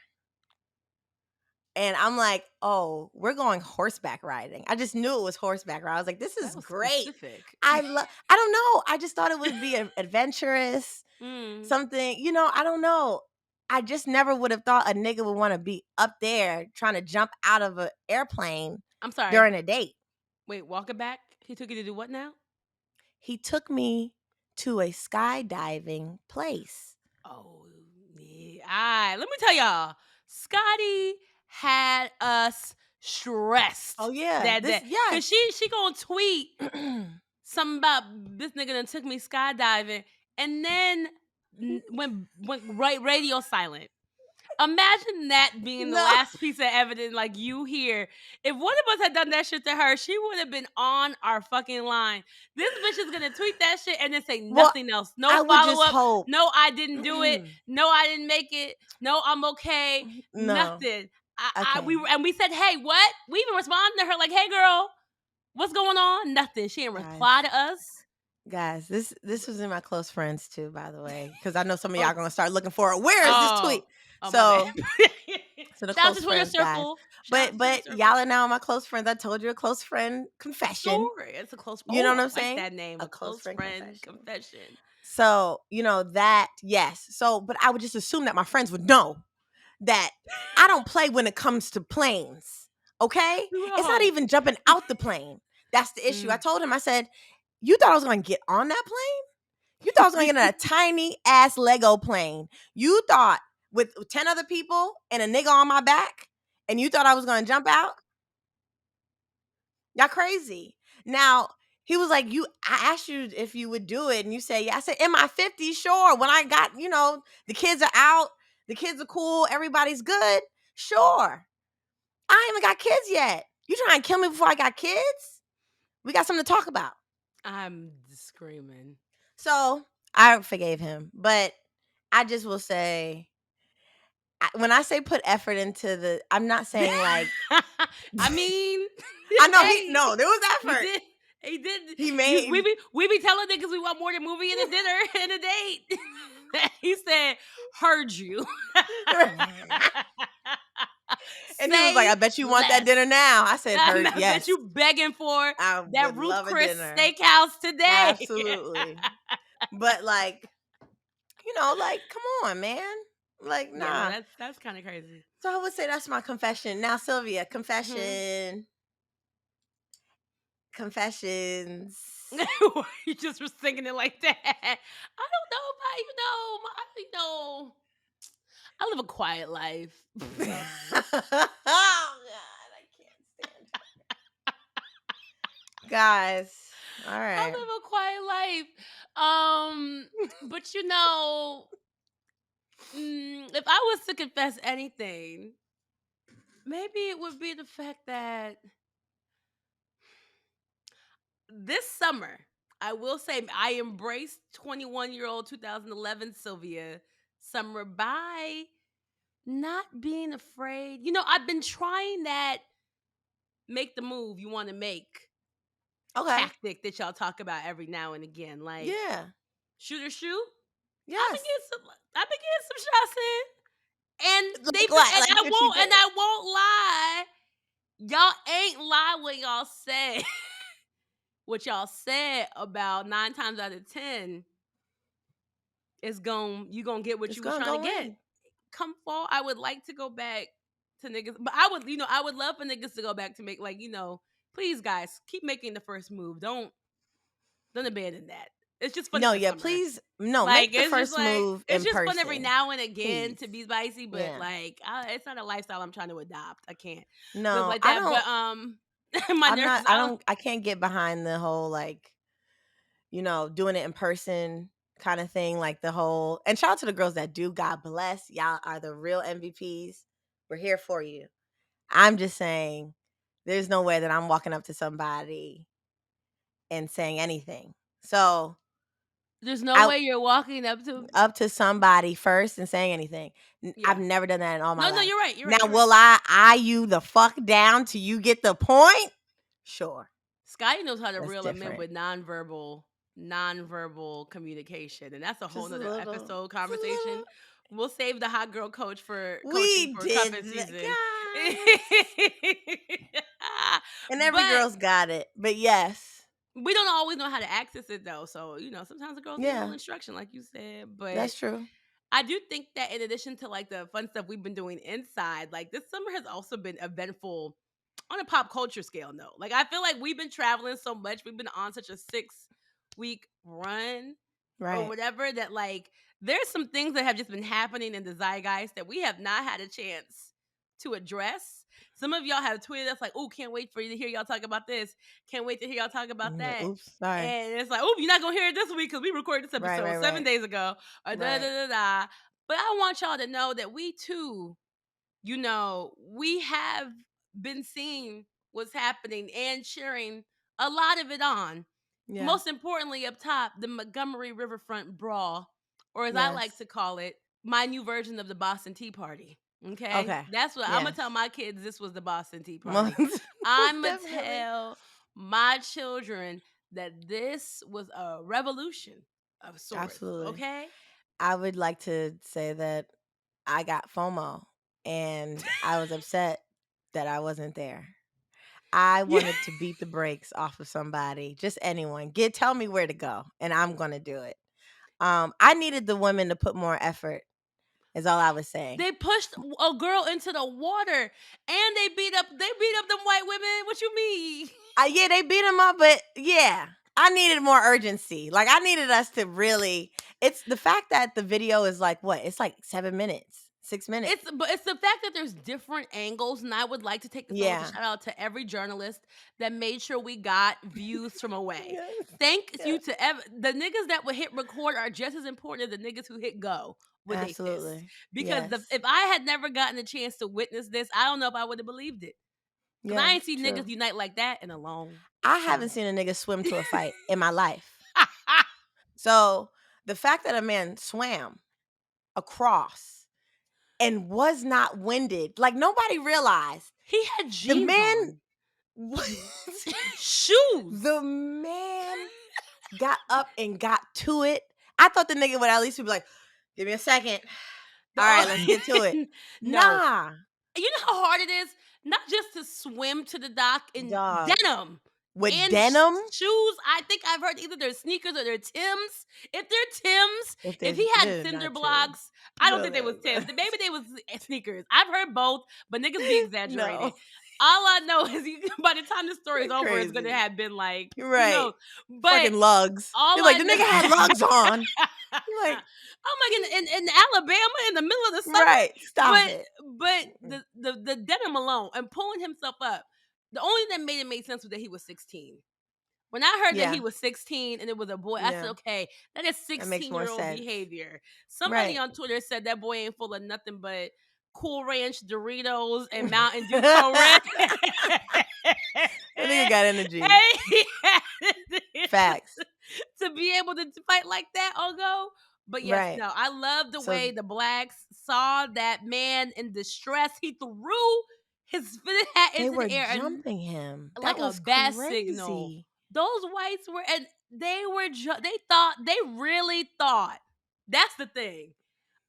And I'm like, oh, we're going horseback riding. I just knew it was horseback ride. I was like, this That is was great. specific. I don't know. I just thought it would be adventurous, Mm. something, I don't know. I just never would have thought a nigga would want to be up there trying to jump out of an airplane I'm sorry. during a date. Wait, walk it back. He took you to do what now? He took me to a skydiving place. Oh, yeah. All right. Let me tell y'all. Scottie had us stressed Oh yeah, that this day. Cause yes. she gonna tweet something about this nigga that took me skydiving, and then went right radio silent. Imagine that being the No. last piece of evidence, like you hear. If one of us had done that shit to her, she would have been on our fucking line. This bitch is gonna tweet that shit and then say Well, nothing else. No I would follow just up. hope. No, I didn't do it. No, I didn't make it. No, I'm okay. No. Nothing. Okay. We said, hey, what? We even responded to her like, hey, girl, what's going on? Nothing. She didn't Guys. reply to us. Guys, this was in my close friends too, by the way, because I know some of y'all Oh, gonna start looking for it. Where is this tweet? oh, my bad. So, to the Shout out to close Twitter friends, guys. circle. Shout out But to Twitter but circle. y'all are now my close friends. I told you a close friend confession. Sure, it's a close. You know Oh, what I I'm like saying? that name, A a close close friend friend confession. confession. So that yes. So, but I would just assume that my friends would know that I don't play when it comes to planes. Okay, We were it's not home. even jumping out the plane. That's the issue. I Mm. told him. I said, "You thought I was gonna get on that plane? You thought I was gonna get in a tiny ass Lego plane. You thought with 10 other people and a nigga on my back, and you thought I was gonna jump out? Y'all crazy." Now, he was like, I asked you if you would do it, and you said, yeah. I said, in my 50s, sure. When I got, the kids are out, the kids are cool, everybody's good, sure. I ain't even got kids yet. You trying to kill me before I got kids? We got something to talk about. I'm screaming. So I forgave him, but I just will say, when I say put effort into I'm not saying like, I mean, I know hey, there was he effort. did. He did. He You, made, we be telling niggas we want more than movie and a dinner and a date. He said, "Heard you." and he was like, Say I bet you want that less. dinner now. I said, heard, I bet yes. you begging for I that would Ruth love a Chris dinner. Steakhouse today. Absolutely. But like, like, come on, man. Like, Yeah, no, nah. that's kind of crazy. So I would say that's my confession. Now, Sylvia, Mhm. confession. Confessions. You just was thinking it like that. I don't know if I even know. I live a quiet life. Oh God, I can't stand you. Guys. All I right. live a quiet life. But if I was to confess anything, maybe it would be the fact that this summer, I will say I embraced 21-year-old 2011 Sylvia summer by not being afraid. I've been trying that make the move you want to make Okay. tactic that y'all talk about every now and again. Like, Yeah. shoot or shoot. Yes. I've been getting some shots in. And Like what? Like what you did. I won't lie. Y'all ain't lie when y'all said what y'all said about 9 times out of 10 you gonna get what It's you was gonna trying to go get. in. Come fall, I would like to go back to niggas, but I would love for niggas to go back to make please guys, keep making the first move. Don't abandon that. It's just fun in No, the yeah, summer. please, no, Like, make the it's just first like move it's in just fun every person, now and again please. to be spicy, but, Yeah. like, it's not a lifestyle I'm trying to adopt. I can't live No, like I that, but, don't my nerves out. I can't get behind the whole, like, doing it in person kinda thing, like, the whole and shout out to the girls that do, God bless, y'all are the real MVPs. We're here for you. I'm just saying, there's no way that I'm walking up to somebody and saying anything. So, There's no I way you're walking up to. up to somebody first and saying anything. I've Yeah. never done that in all my No, no, life. you're right, you're right, Now, you're right. will I eye you the fuck down till you get the point? Sure. Scotty knows how to That's reel them in different. with nonverbal communication, and that's a whole Just a nother little, episode just a little. conversation. We'll save the hot girl coach for coaching We for did cuffing that, season. guys. And every But girl's got it. But yes. we don't always know how to access it though. So, sometimes the girls need a little Yeah, instruction, like you said. But that's true. I do think that in addition to like the fun stuff we've been doing inside, like this summer has also been eventful on a pop culture scale note. Like I feel like we've been traveling so much, we've been on such a 6-week run or Right. whatever that like there's some things that have just been happening in the zeitgeist that we have not had a chance to address. Some of y'all have tweeted us like, "Oh, can't wait for you to hear y'all talk about this. Can't wait to hear y'all talk about Like, that." oops, sorry. And it's like, "Oh, you're not gonna hear it this week because we recorded this Right, episode right, 7 days ago." Or da right. da da da. But I want y'all to know that we too, we have been seeing what's happening and cheering a lot of it on. Yeah. Most importantly, up top, the Montgomery Riverfront Brawl, or as I like Yes. to call it, my new version of the Boston Tea Party. Okay? Okay. That's what I'm gonna tell Yes. my kids this was the Boston Tea Party. Most I'm gonna definitely. tell my children that this was a revolution of sorts. Absolutely. Okay? I would like to say that I got FOMO and I was upset that I wasn't there. I Yeah. wanted to beat the brakes off of somebody, just anyone. Tell me where to go and I'm going to do it. I needed the women to put more effort. Is all I was saying. They pushed a girl into the water and they beat up them white women. What you mean? Yeah, they beat him up, but yeah, I needed more urgency. Like I needed us to really. It's the fact that the video is like what? It's like 7 minutes, 6 minutes. It's the fact that there's different angles, and I would like to take this moment to Yeah. shout out to every journalist that made sure we got views from away. Yes. Thank you Yes. to the niggas that would hit record are just as important as the niggas who hit go with their fists. Absolutely. Because Yes. if I had never gotten a chance to witness this, I don't know if I would have believed it. Because I Yeah. ain't seen niggas True. unite like that in a long I haven't time. seen a nigga swim to a fight in my life. So the fact that a man swam across and was not winded, like nobody realized He had the jeans man on. was Shoes. the man got up and got to it. I thought the nigga would at least be like, give me a second. The All right, let's get to it. no. Nah, You know how hard it is not just to swim to the dock in dog. denim With and denim, shoes. I think I've heard either they're sneakers or they're Tims. If they're Tims, if if he had they're cinder not Tim. blocks, I don't No, think they was they're Tims. not. Maybe they was sneakers. I've heard both, but niggas be No, exaggerating. All I know is by the time the story is they're over, it's gonna crazy. have been like, You're who right. knows? But Fucking lugs. all You're like, I the know, nigga had lugs on. You're like, I'm like in Alabama in the middle of the summer, right, stop but it. the denim alone and pulling himself up. The only thing that made it make sense was that he was 16. When I heard that he Yeah, was 16 and it was a boy, I said, yeah, okay, that is that makes more 16-year-old sense. behavior. Somebody Right. on Twitter said that boy ain't full of nothing but Cool Ranch Doritos and Mountain Dew Code Red. That nigga got energy. Hey, Facts. to be able to fight like that, I'll go. But yes, Right. no, I love the So way the blacks saw that man in distress. He threw his fitted hat they into were the air and jumping him. That like a was bat signal. crazy. Those whites were, and they thought, they really thought. That's the thing.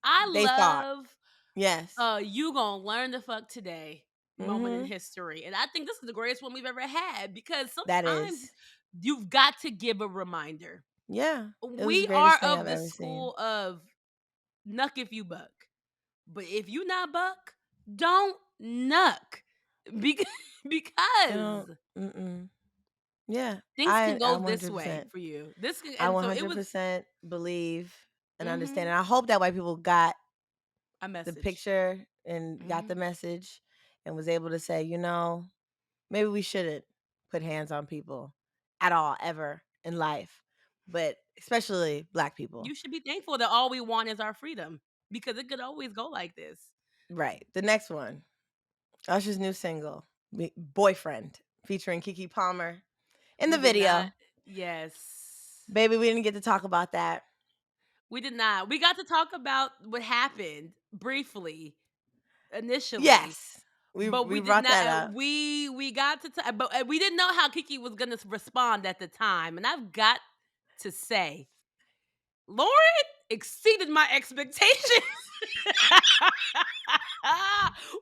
I They thought. love Yes. you gonna learn the fuck today moment in Mhm. history. And I think this is the greatest one we've ever had because That sometimes is. you've got to give a reminder. Yeah. It was the We are greatest thing of I've the ever seen. school of nuck if you buck. But if you not buck, don't nuck. Because I because don't mm-mm. Yeah, Things can I go this way 100%. for you. This can, I and so it was 100% believe and understand, mhm, and I hope that white people got a the message. picture and got the Mhm. message and was able to say, maybe we shouldn't put hands on people at all ever in life, but especially black people. You should be thankful that all we want is our freedom because it could always go like this. Right. The next one, Usher's new single, Boyfriend, featuring Keke Palmer in the We did not. video. Yes. Baby, we didn't get to talk about that. We did not. We got to talk about what happened briefly initially, Yes. We but we we did brought not. that up. We got to, but we didn't know how Kiki was gonna respond at the time, and I've got to say, Lauren exceeded my expectations.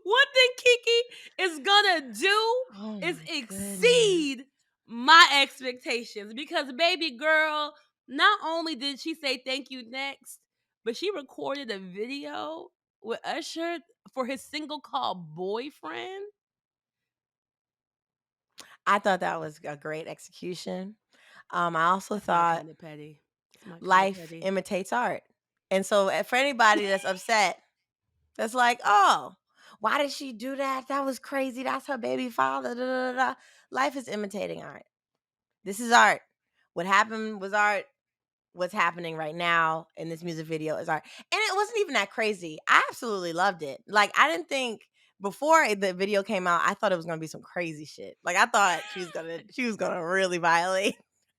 One thing Kiki is gonna do Oh is my goodness. exceed my expectations because baby girl, not only did she say thank you next, but she recorded a video with Usher for his single called Boyfriend. I thought that was a great execution. I also That's my thought kind of petty. It's my kind of life petty. imitates art. And so for anybody that's upset, that's like, "Oh, why did she do that? That was crazy. That's her baby father." Da, da, da, da." Life is imitating art. This is art. What happened was art. What's happening right now in this music video is art. And it wasn't even that crazy. I absolutely loved it. Like, I didn't think before the video came out, I thought it was gonna be some crazy shit. Like, I thought she was gonna really violate.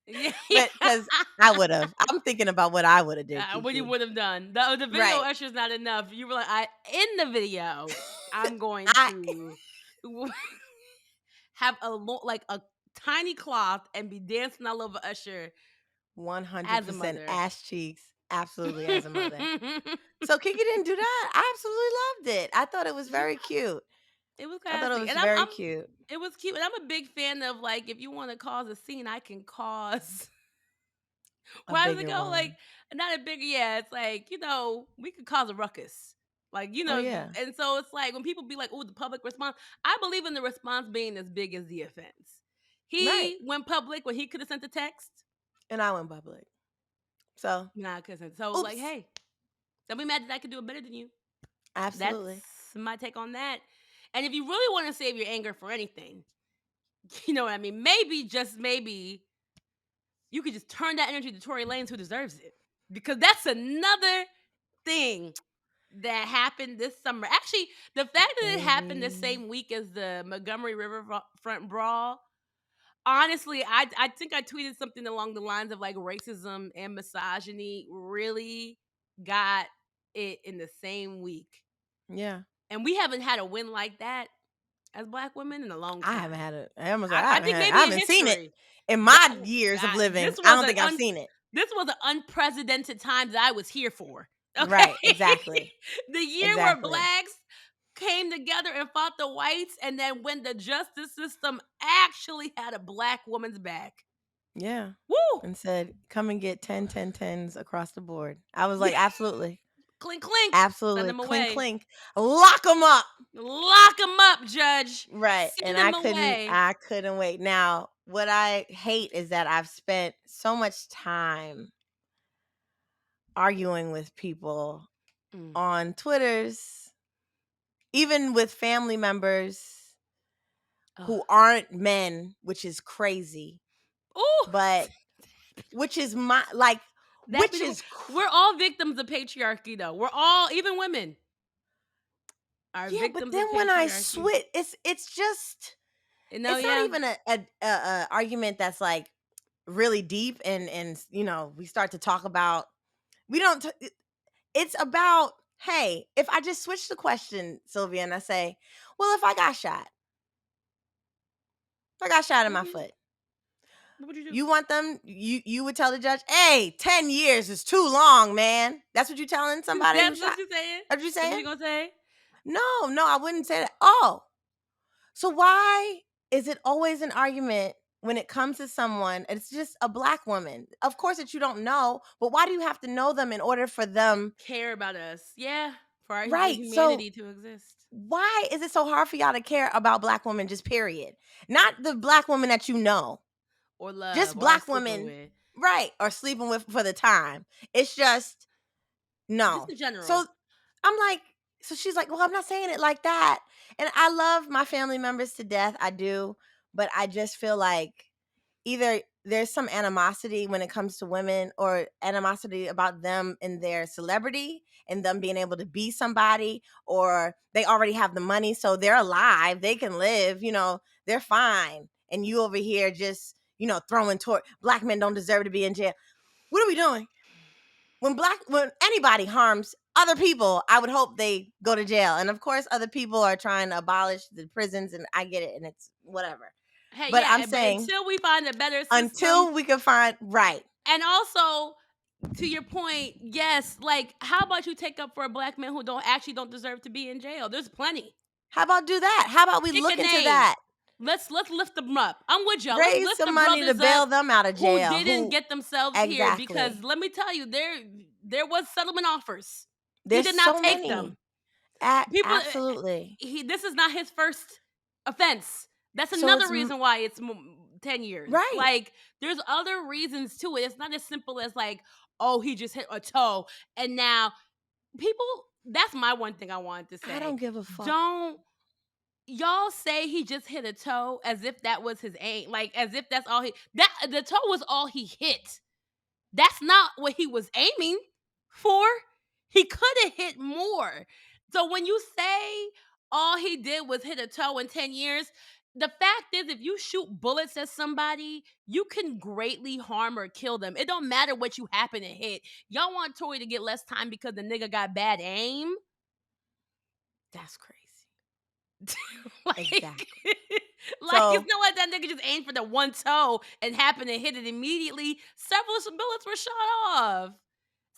Yeah, yeah. But because I would have. I'm thinking about what I would have did, What you Kiki. would have done. The video Right. Usher's not enough. You were like, I in the video, I'm going I to have like a tiny cloth and be dancing all over Usher as a 100% mother. ass cheeks, absolutely as a mother. So Kiki didn't do that. I absolutely loved it. I thought it was Yeah, very cute. it was I thought it classy, was and very cute. it was cute, and I'm a big fan of like if you want to cause a scene, I can cause. A Why does it bigger go like one. not a bigger? Yeah, it's like we could cause a ruckus. Like Oh yeah. and so it's like when people be like, "Oh, the public response." I believe in the response being as big as the offense. Right. He went public when he could have sent a text. And I went public. So, Nah, couldn't. So like, oops. hey, don't be mad that I could do it better than you. That's Absolutely. my take on that. And if you really want to save your anger for anything, you know what I mean? Maybe, just maybe, you could just turn that energy to Tory Lanez, who deserves it. Because that's another thing that happened this summer. Actually, the fact that it happened the Baby. same week as the Montgomery Riverfront brawl, honestly, I think I tweeted something along the lines of like racism and misogyny really got it in the same week. Yeah. And we haven't had a win like that as black women in a long I haven't time. had it. I almost like I think I maybe in haven't seen it history. in That my years of living. this I was don't think I've seen it. this was an unprecedented time that I was here for. Okay. Right. Exactly. The year where Exactly. blacks came together and fought the whites, and then when the justice system actually had a black woman's back. Yeah. Woo! And said, "Come and get 10, 10, 10s across the board." I was like, "Absolutely. Clink clink. Send Absolutely. them Clink away. clink. Lock them up." Lock them up, Judge. Right. And Send them away. I couldn't wait. Now, what I hate is that I've spent so much time arguing with people Mm. on Twitters, even with family members Ugh. who aren't men, which is crazy, Ooh. but which is my like That which be the is we're all victims of patriarchy, though. We're all, even women, are yeah, but victims then of when I patriarchy. switch, it's just You know, it's not yeah. even a argument that's like really deep and we start to talk about we don't it's about, hey, if I just switch the question, Sylvia, and I say, well, if I got shot in What my would you foot, what would you do? you want them, you would tell the judge, hey, 10 years is too long, man. That's what you telling somebody who That's what shot. you saying? That's what you That's what saying? you gonna say? No, I wouldn't say that. Oh, so why is it always an argument when it comes to someone? It's just a black woman. Of course that you don't know, but why do you have to know them in order for them? Care about us. Yeah. For the Right. So humanity to exist. why is it so hard for y'all to care about black women, just period? Not the black woman that you know. or love Just or black sleeping women, with. right, or sleeping with for the time. It's just Just no. in general. So I'm like, so she's like, well, I'm not saying it like that. And I love my family members to death. I do. But I just feel like either there's some animosity when it comes to women or animosity about them and their celebrity and them being able to be somebody, or they already have the money. So they're alive. They can live, they're fine. And you over here just, throwing toward black men don't deserve to be in jail. What are we doing? When anybody harms other people, I would hope they go to jail. And of course, other people are trying to abolish the prisons, and I get it, and it's whatever. Hey, But I'm yeah, but saying until we find a better system, until we can find right. and also to your point, yes, like how about you take up for a black man who don't deserve to be in jail? There's plenty. How about do that? How about we Pick a look into name. that? Let's lift them up. I'm with y'all. Let's Raise lift the some money to brothers up bail them out of who jail. didn't Who get themselves here, because exactly? let me tell you, there was settlement offers. He There's did not so take them. many. People, Absolutely. this is not his first offense. That's So another it's reason why it's 10 years. right. Like, there's other reasons to it. It's not as simple as like, oh, he just hit a toe and now people. That's my one thing I wanted to I say. don't give a fuck. Don't y'all say he just hit a toe as if that was his aim, like as if that's all the toe was all he hit. That's not what he was aiming for. He could have hit more. So when you say all he did was hit a toe in 10 years, the fact is, if you shoot bullets at somebody, you can greatly harm or kill them. It don't matter what you happen to hit. Y'all want Tory to get less time because the nigga got bad aim? That's crazy. like, Exactly. like it's So not like that nigga just aimed for the one toe and happened to hit it immediately. Several bullets were shot off.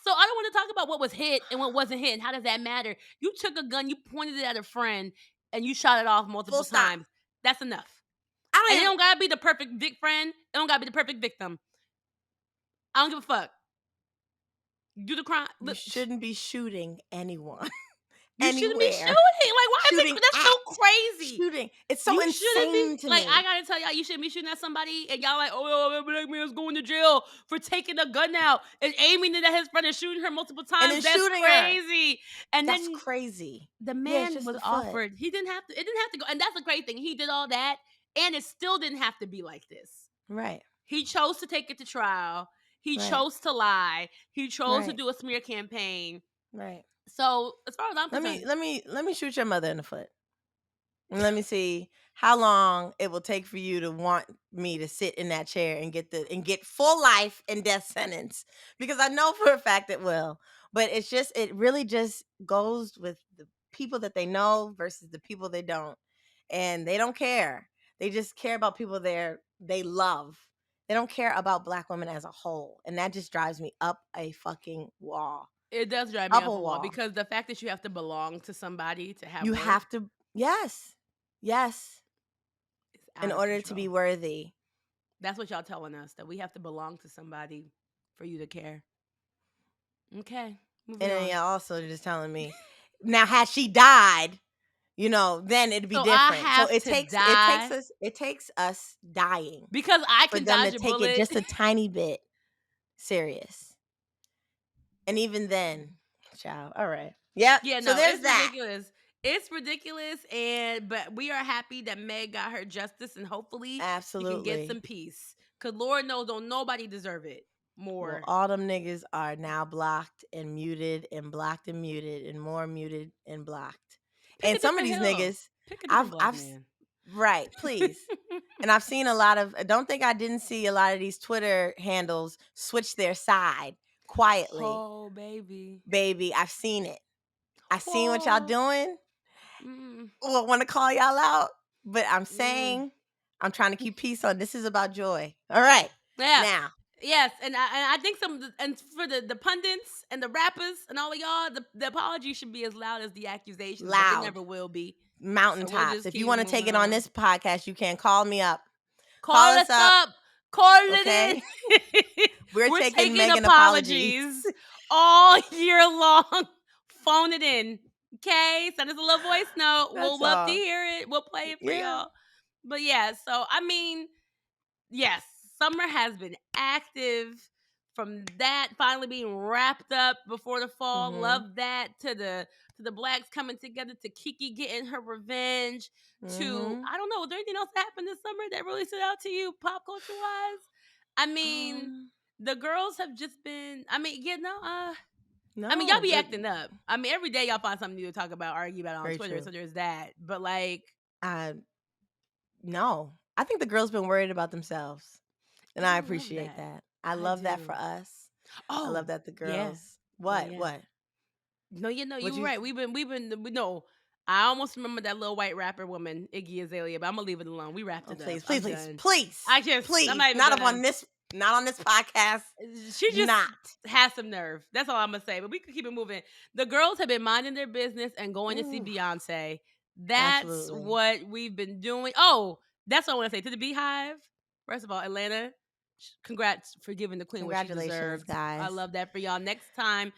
So I don't want to talk about what was hit and what wasn't hit and how does that matter. You took a gun, you pointed it at a friend, and you shot it off full multiple stop. times. That's enough. I And don't it even. don't gotta be the perfect friend. It don't gotta be the perfect victim. I don't give a fuck. Do the crime. You Look, shouldn't be shooting anyone you shouldn't be shooting. anywhere. Like, why is it? Shooting That's at so crazy. shooting. It's so You shouldn't be insane to like, I me. gotta tell y'all, you shouldn't be shooting at somebody, and y'all like, oh, black man's going to jail for taking a gun out and aiming it at his friend and shooting her multiple And times. then That's shooting her. crazy. And That's then crazy. the Yeah, it's man just was the foot. offered. He didn't have to. It didn't have to go. And that's the great thing. He did all that, and it still didn't have to be like this. Right. He chose to take it to trial. He Right. chose to lie. He chose to Right. do a smear campaign. Right. So as far as I'm Let me concerned, let me let me shoot your mother in the foot. And let me see how long it will take for you to want me to sit in that chair and get full life and death sentence, because I know for a fact it will. But it really just goes with the people that they know versus the people they don't. And they don't care. They just care about people they love. They don't care about black women as a whole. And that just drives me up a fucking wall. it does drive me Up a off a wall wall. because the fact that you have to belong to somebody to have You worth have to, yes. Yes. is out In of order to be control. worthy. That's what y'all telling us, that we have to belong to somebody for you to care. Okay, moving And then on. y'all also just telling me, now had she died, then it'd be So I different. So have it to takes it takes die us it takes us dying because I for can them to dodge a take it bullet. just a tiny bit serious. And even then, child, all right. Yep. Yeah, So no, there's it's that. ridiculous. It's ridiculous, but we are happy that Meg got her justice, and hopefully she can get Absolutely. some peace. Cause Lord knows, don't nobody deserve it Well, more. all them niggas are now blocked and muted and blocked and muted and more muted and blocked. Pick a And some of different these hill. niggas, Pick a different I've black man. right, please. And I've seen a lot of, I don't think I didn't see a lot of these Twitter handles switch their side quietly. Oh, baby. Baby, I've seen it. I seen what y'all Oh. doing. Mm, Well, I want to call y'all out, but I'm mm. saying I'm trying to keep peace on. This is about joy. All right. Yeah. Now, Yes, and I think and for the pundits and the rappers and all of y'all, the apology should be as loud as the accusations, but they loud, never will be. So we'll mountaintops. just If you keep want to take moving it on on. this podcast, you can call me up. Call Call us us up. up. Call it Okay. in. We're We're taking taking Megan apologies. apologies all year long. Phone it in. Okay? Send us a little voice note. We'll That's love to all. hear it. We'll play it for Yeah. y'all. But yeah, so I mean, yes. summer has been active. From that finally being wrapped up before the fall, Mm-hmm. love that, to the blacks coming together, to Keke getting her revenge, to Mm-hmm. I don't know, was there anything else that happened this summer that really stood out to you pop culture wise? I mean, Um, the girls have just been. I mean, I mean, y'all no, be acting up. I mean, every day y'all find something new to talk about, argue about on very Twitter. true. So there's that. But like, Uh, no, I think the girls been worried about themselves, and and I I love appreciate that. that. I I love that for do. us. I love Oh, that the yeah. girls. Yeah, What? yeah. What? No, you know, What you were you? right. No. I almost remember that little white rapper woman, Iggy Azalea, but I'm gonna leave it alone. We wrapped Oh, it up. please, please, I'm please, done. please, I'm please! not even Not up gonna. on this. Not on this podcast. She just Not. has some nerve. That's all I'm gonna say. But we could keep it moving. The girls have been minding their business and going to see Ooh, Beyonce. That's absolutely. what we've been doing. Oh, that's what I want to say to the Beehive. First of all, Atlanta, congrats for giving the queen what she Congratulations, deserved. I guys. love that for y'all. Next time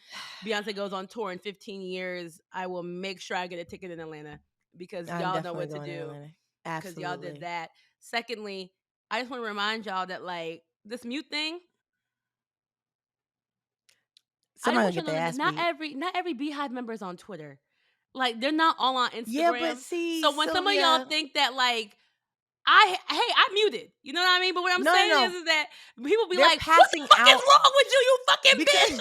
Beyonce goes on tour in 15 years, I will make sure I get a ticket in Atlanta because I'm y'all know definitely what to going to do Atlanta. because y'all did Absolutely. that. Secondly, I just want to remind y'all that like this mute thing. I just Somebody gonna want you get to their know that ass beat. not every Beehive member is on Twitter. Like they're not all on Yeah, but Instagram. see, So when some of y'all Sylvia. think that like I muted. You know what I mean? But what I'm No, no, saying no. is that people be They're like, "What the passing fuck is out wrong with you, you fucking because bitch?"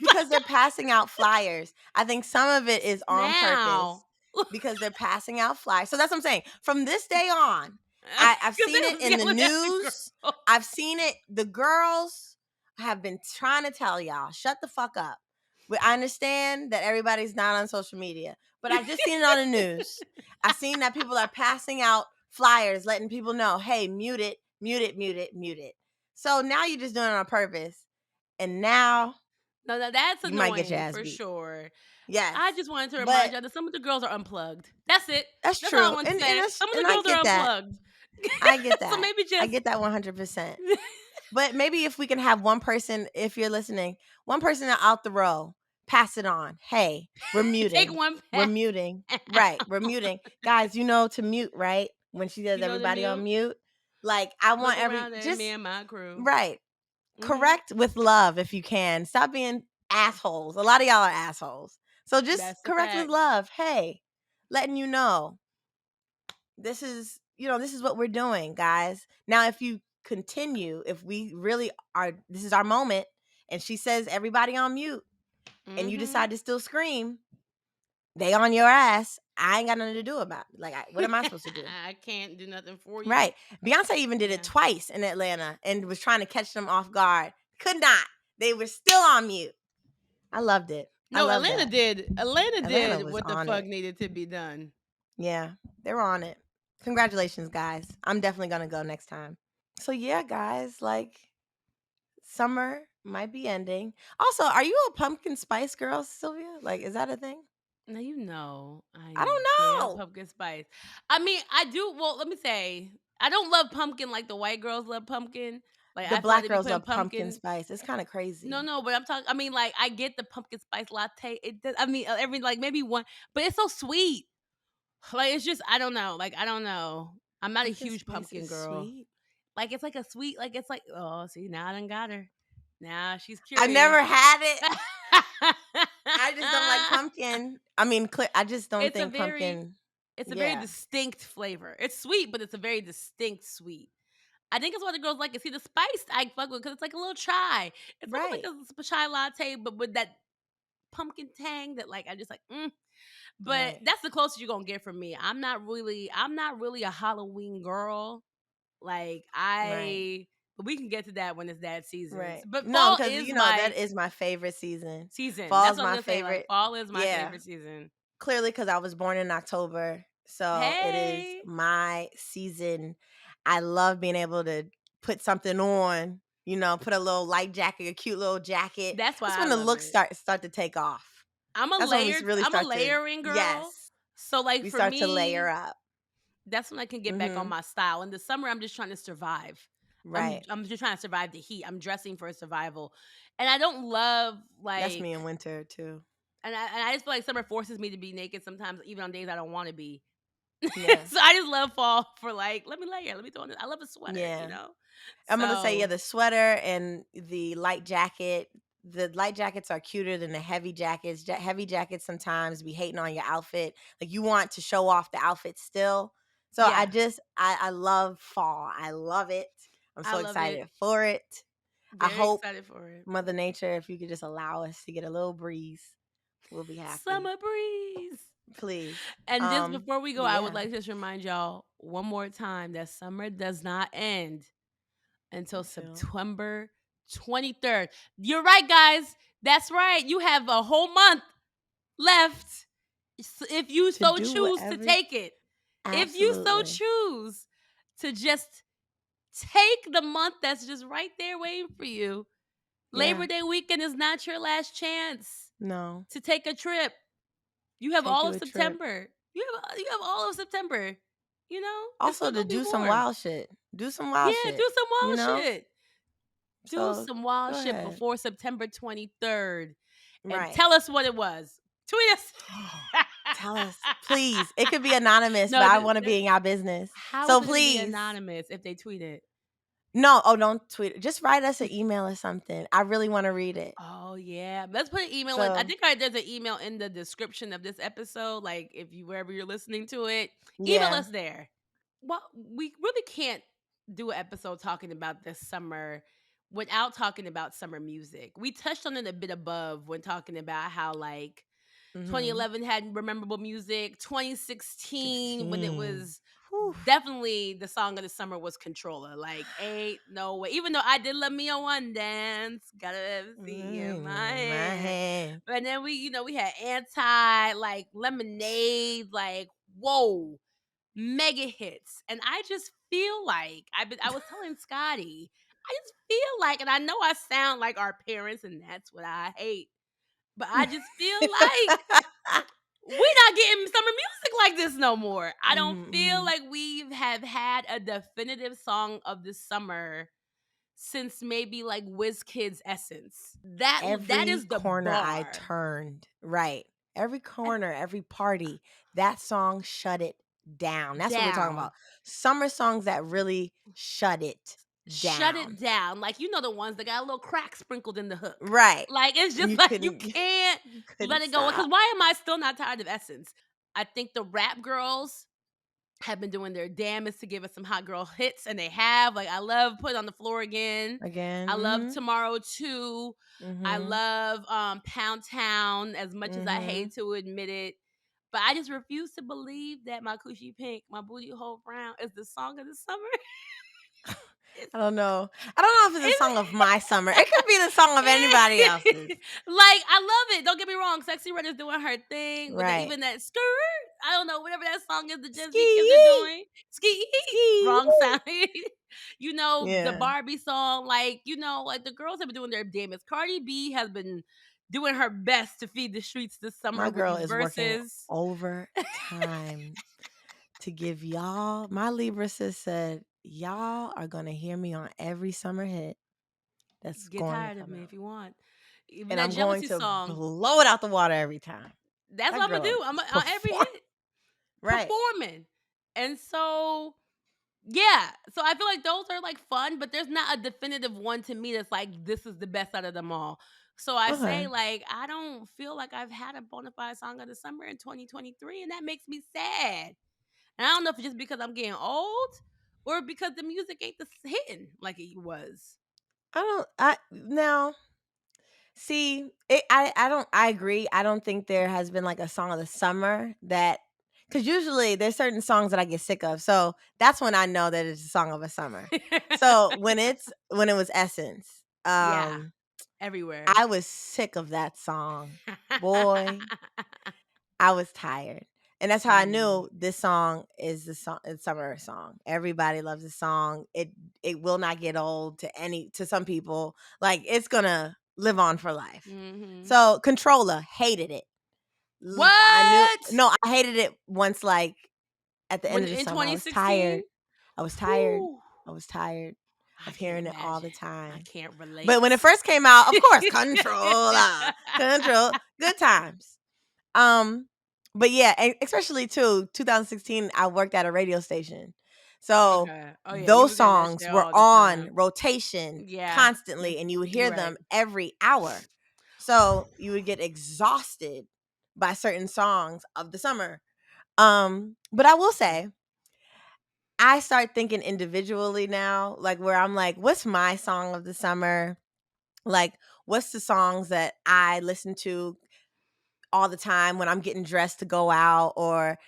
because they're Like passing out flyers. I think some of it is on now. purpose because they're passing out flyers. So that's what I'm saying. From this day on, I've Because seen they it was in the yelling at the news. girl. I've seen it. The girls have been trying to tell y'all, shut the fuck up. But I understand that everybody's not on social media, but I've just seen it on the news. I've seen that people are passing out flyers, letting people know, hey, mute it, mute it, mute it, mute it. So now you're just doing it on purpose. And now No, that's you might get your annoying ass for beat. sure. Yes. I just wanted to remind But y'all that some of the girls are unplugged. That's it. that's That's all I true. want to And say. that's Some of and the I girls are get that. unplugged. I get So that. maybe I just get that 100%. But maybe if we can have one person, if you're listening, one person out the row, pass it on. Hey, we're take muting. one We're pass. muting. Right. We're muting. Guys, you know to mute, right? When she does You know the everybody on mute. mute. Like I Look want around at me just and my crew. right. Hmm. Correct with love if you can. Stop being assholes. A lot of y'all are assholes. So just That's the correct with fact. love. Hey, letting you know this is what we're doing, guys. Now, if you continue, if we really are, this is our moment, and she says everybody on mute, and you Hmm. decide to still scream, they on your ass. I ain't got nothing to do about it. Like, what am I supposed to do? I can't do nothing for you. Right. Beyonce even did it Yeah. twice in Atlanta and was trying to catch them off guard. Could not. They were still on mute. I loved it. I No, love that. Atlanta Atlanta did was what the on fuck it. needed to be done. Yeah, they were on it. Congratulations, guys. I'm definitely going to go next time. So, yeah, guys, like, summer might be ending. Also, are you a pumpkin spice girl, Sylvia? Like, is that a thing? Now you know I I'm don't damn know. pumpkin spice. I mean, I do. Well, let me say, I don't love pumpkin like the white girls love pumpkin. Like The I feel like black they be girls putting love pumpkin pumpkin. spice. It's kind of No, crazy. no, but I'm talking. I mean, like I get the pumpkin spice latte. It does. I mean, every like maybe one, but it's so sweet. Like it's just I don't know. Like I don't know. I'm not a Pumpkin huge spice pumpkin is girl. sweet. Like it's like a sweet. Like it's like oh, see now I done got her. Now she's I've curious. never had it. I just don't like pumpkin. I mean, I just don't it's a think very pumpkin. it's a very Yeah, distinct flavor. It's sweet, but it's a very distinct sweet. I think it's what the girls like. See, the spice I fuck with because it's like a little chai. It's almost like right, a chai latte, but with that pumpkin tang that like I just like. But right, that's the closest you're gonna get from me. I'm not really a Halloween girl. Like right, but we can get to that when it's that seasons. right. But No, fall because is that my is my favorite season. season. That's Fall's what I was my gonna say. Like favorite. fall is my Yeah, favorite season. clearly because I was born in October. So it is Hey, my season. I love being able to put something on, put a little light jacket, a cute little jacket. that's why That's I when the love looks it. start to take off. That's when we really I'm a start to, layering girl. yes, So like we for start to layer me, up. that's when I can get back on Mm-hmm. my style. In the summer, I'm just trying to survive. Right. I'm just trying to survive the heat. I'm dressing for survival. And I don't love That's like me in winter too. and I just feel like summer forces me to be naked sometimes, even on days I don't want to be. Yeah. So I just love fall for like, let me layer, let me throw on this. I love a sweater, you Yeah. know? I'm gonna say, yeah, So the sweater and the light jacket. The light jackets are cuter than the heavy jackets. Heavy jackets sometimes be hating on your outfit. Like you want to show off the outfit still. So yeah, I love fall. I love it. I'm I so love it. excited for it. I Very hope excited for it. Mother Nature, if you could just allow us to get a little breeze, we'll be happy. Summer breeze. Please. And just before we go, I would Yeah. like to just remind y'all one more time that summer does not end until Until September 23rd. You're right, guys. That's right. You have a whole month left if you to so do choose to whatever. take it. If you so Absolutely. choose to just take the month that's just right there waiting for you. Yeah. Labor Day weekend is not your last chance No. to take a trip. You have Take all you of a trip. September. You have all of September. You know, it's Also still to gonna be do some warm. wild shit. Do some Yeah, wild shit. do some You wild know? shit. Do So some wild go shit ahead. before September 23rd and Right. tell us what it was. Tweet us. Tell us, please. It could be anonymous, but No, I want to be in y'all business. how is So it going to be please. anonymous if they tweet it? No, oh, don't tweet it. Just write us an email or something. I really want to read it. Oh yeah, let's put an email in. I So think there's an email in the description of this episode. Like if you wherever you're listening to it, email yeah. us there. Well, we really can't do an episode talking about this summer without talking about summer music. We touched on it a bit above when talking about how like Mm-hmm. 2011 had memorable music. 2016 when it 16. was Whew. definitely the song of the summer was Controller. Like ain't no way. Even though I did Love Me on One Dance, gotta see in my My hand. hand. But then we had Anti, like Lemonade, like whoa, mega hits. And I just feel like I was telling Scotty, I just feel like, and I know I sound like our parents, and that's what I hate. But I just feel like we're not getting summer music like this no more. I don't feel Mm-hmm. like we have had a definitive song of the summer since maybe like Kid's Essence. That Every is the corner I bar. turned, right. Every And corner, every party, that song shut it down. That's what we're talking down. about. Summer songs that really shut it Shut it down. down. Like the ones that got a little crack sprinkled in the hook. Right. Like it's And just you like you couldn't can't you let couldn't it go. Because stop. why am I still not tired of Essence? I think the rap girls have been doing their damnest to give us some hot girl hits, and they have. Like I love Put It on the Floor Again. I love Again. Tomorrow Too. I Mhm. love Pound Town as much as I Mhm. hate to admit it. But I just refuse to believe that my coochie pink, my booty hole brown is the song of the summer. It's I don't know. I don't know if it's a song of my summer. It could be the song of anybody else's. like I love it. Don't get me wrong. Sexy Red is doing her thing, but Right. even that skirt, I don't know, whatever that song is the Gen Z kids are Ski. doing. Ski, Ski. wrong sound. The Yeah. Barbie song, like the girls have been doing their damnest. Cardi B has been doing her best to feed the streets this summer My with girl these is working verses. overtime to give y'all. My Libra sis said, y'all are going to hear me on every summer hit that's Get going to tired of come me out. if you want. Even And that I'm going jealousy to song. blow it out the water every time. That's That what I'm gonna girl do. I'm is on every perform. hit Right. performing. And so yeah. So I feel like those are like fun, but there's not a definitive one to me that's like this is the best out of them all. So I say Okay. like I don't feel like I've had a bona fide song of the summer in 2023, and that makes me sad. And I don't know if it's just because I'm getting old or because the music ain't the hitting like it was. I now see it. I don't. I agree. I don't think there has been like a song of the summer that because usually there's certain songs that I get sick of. So that's when I know that it's a song of a summer. So when it was Essence, Yeah, everywhere. I was sick of that song. Boy, I was tired. And that's how I Mm. knew this song is the song, it's summer song. Everybody loves the song. It will not get old to some people. Like it's gonna live on for life. Mhm. So Controller, hated it. I knew What? no, I hated it once like at the end When of the in summer. I was 2016? tired. I was tired. Whew. I was tired I of can't hearing it all the imagine. I time. can't But when it relate. first came out, of course, control, good times. Um, but yeah, especially too, 2016, I worked at a radio station. So Okay. Oh yeah, you those would get that songs shit were all the on time. rotation Yeah. constantly, and you would You're hear right. them every hour. So you would get exhausted by certain songs of the summer. But I will Yeah. say, I start thinking individually now, like where I'm like, what's my song of the summer? Like, what's the songs that I listen to all the time when I'm getting dressed to go out, or,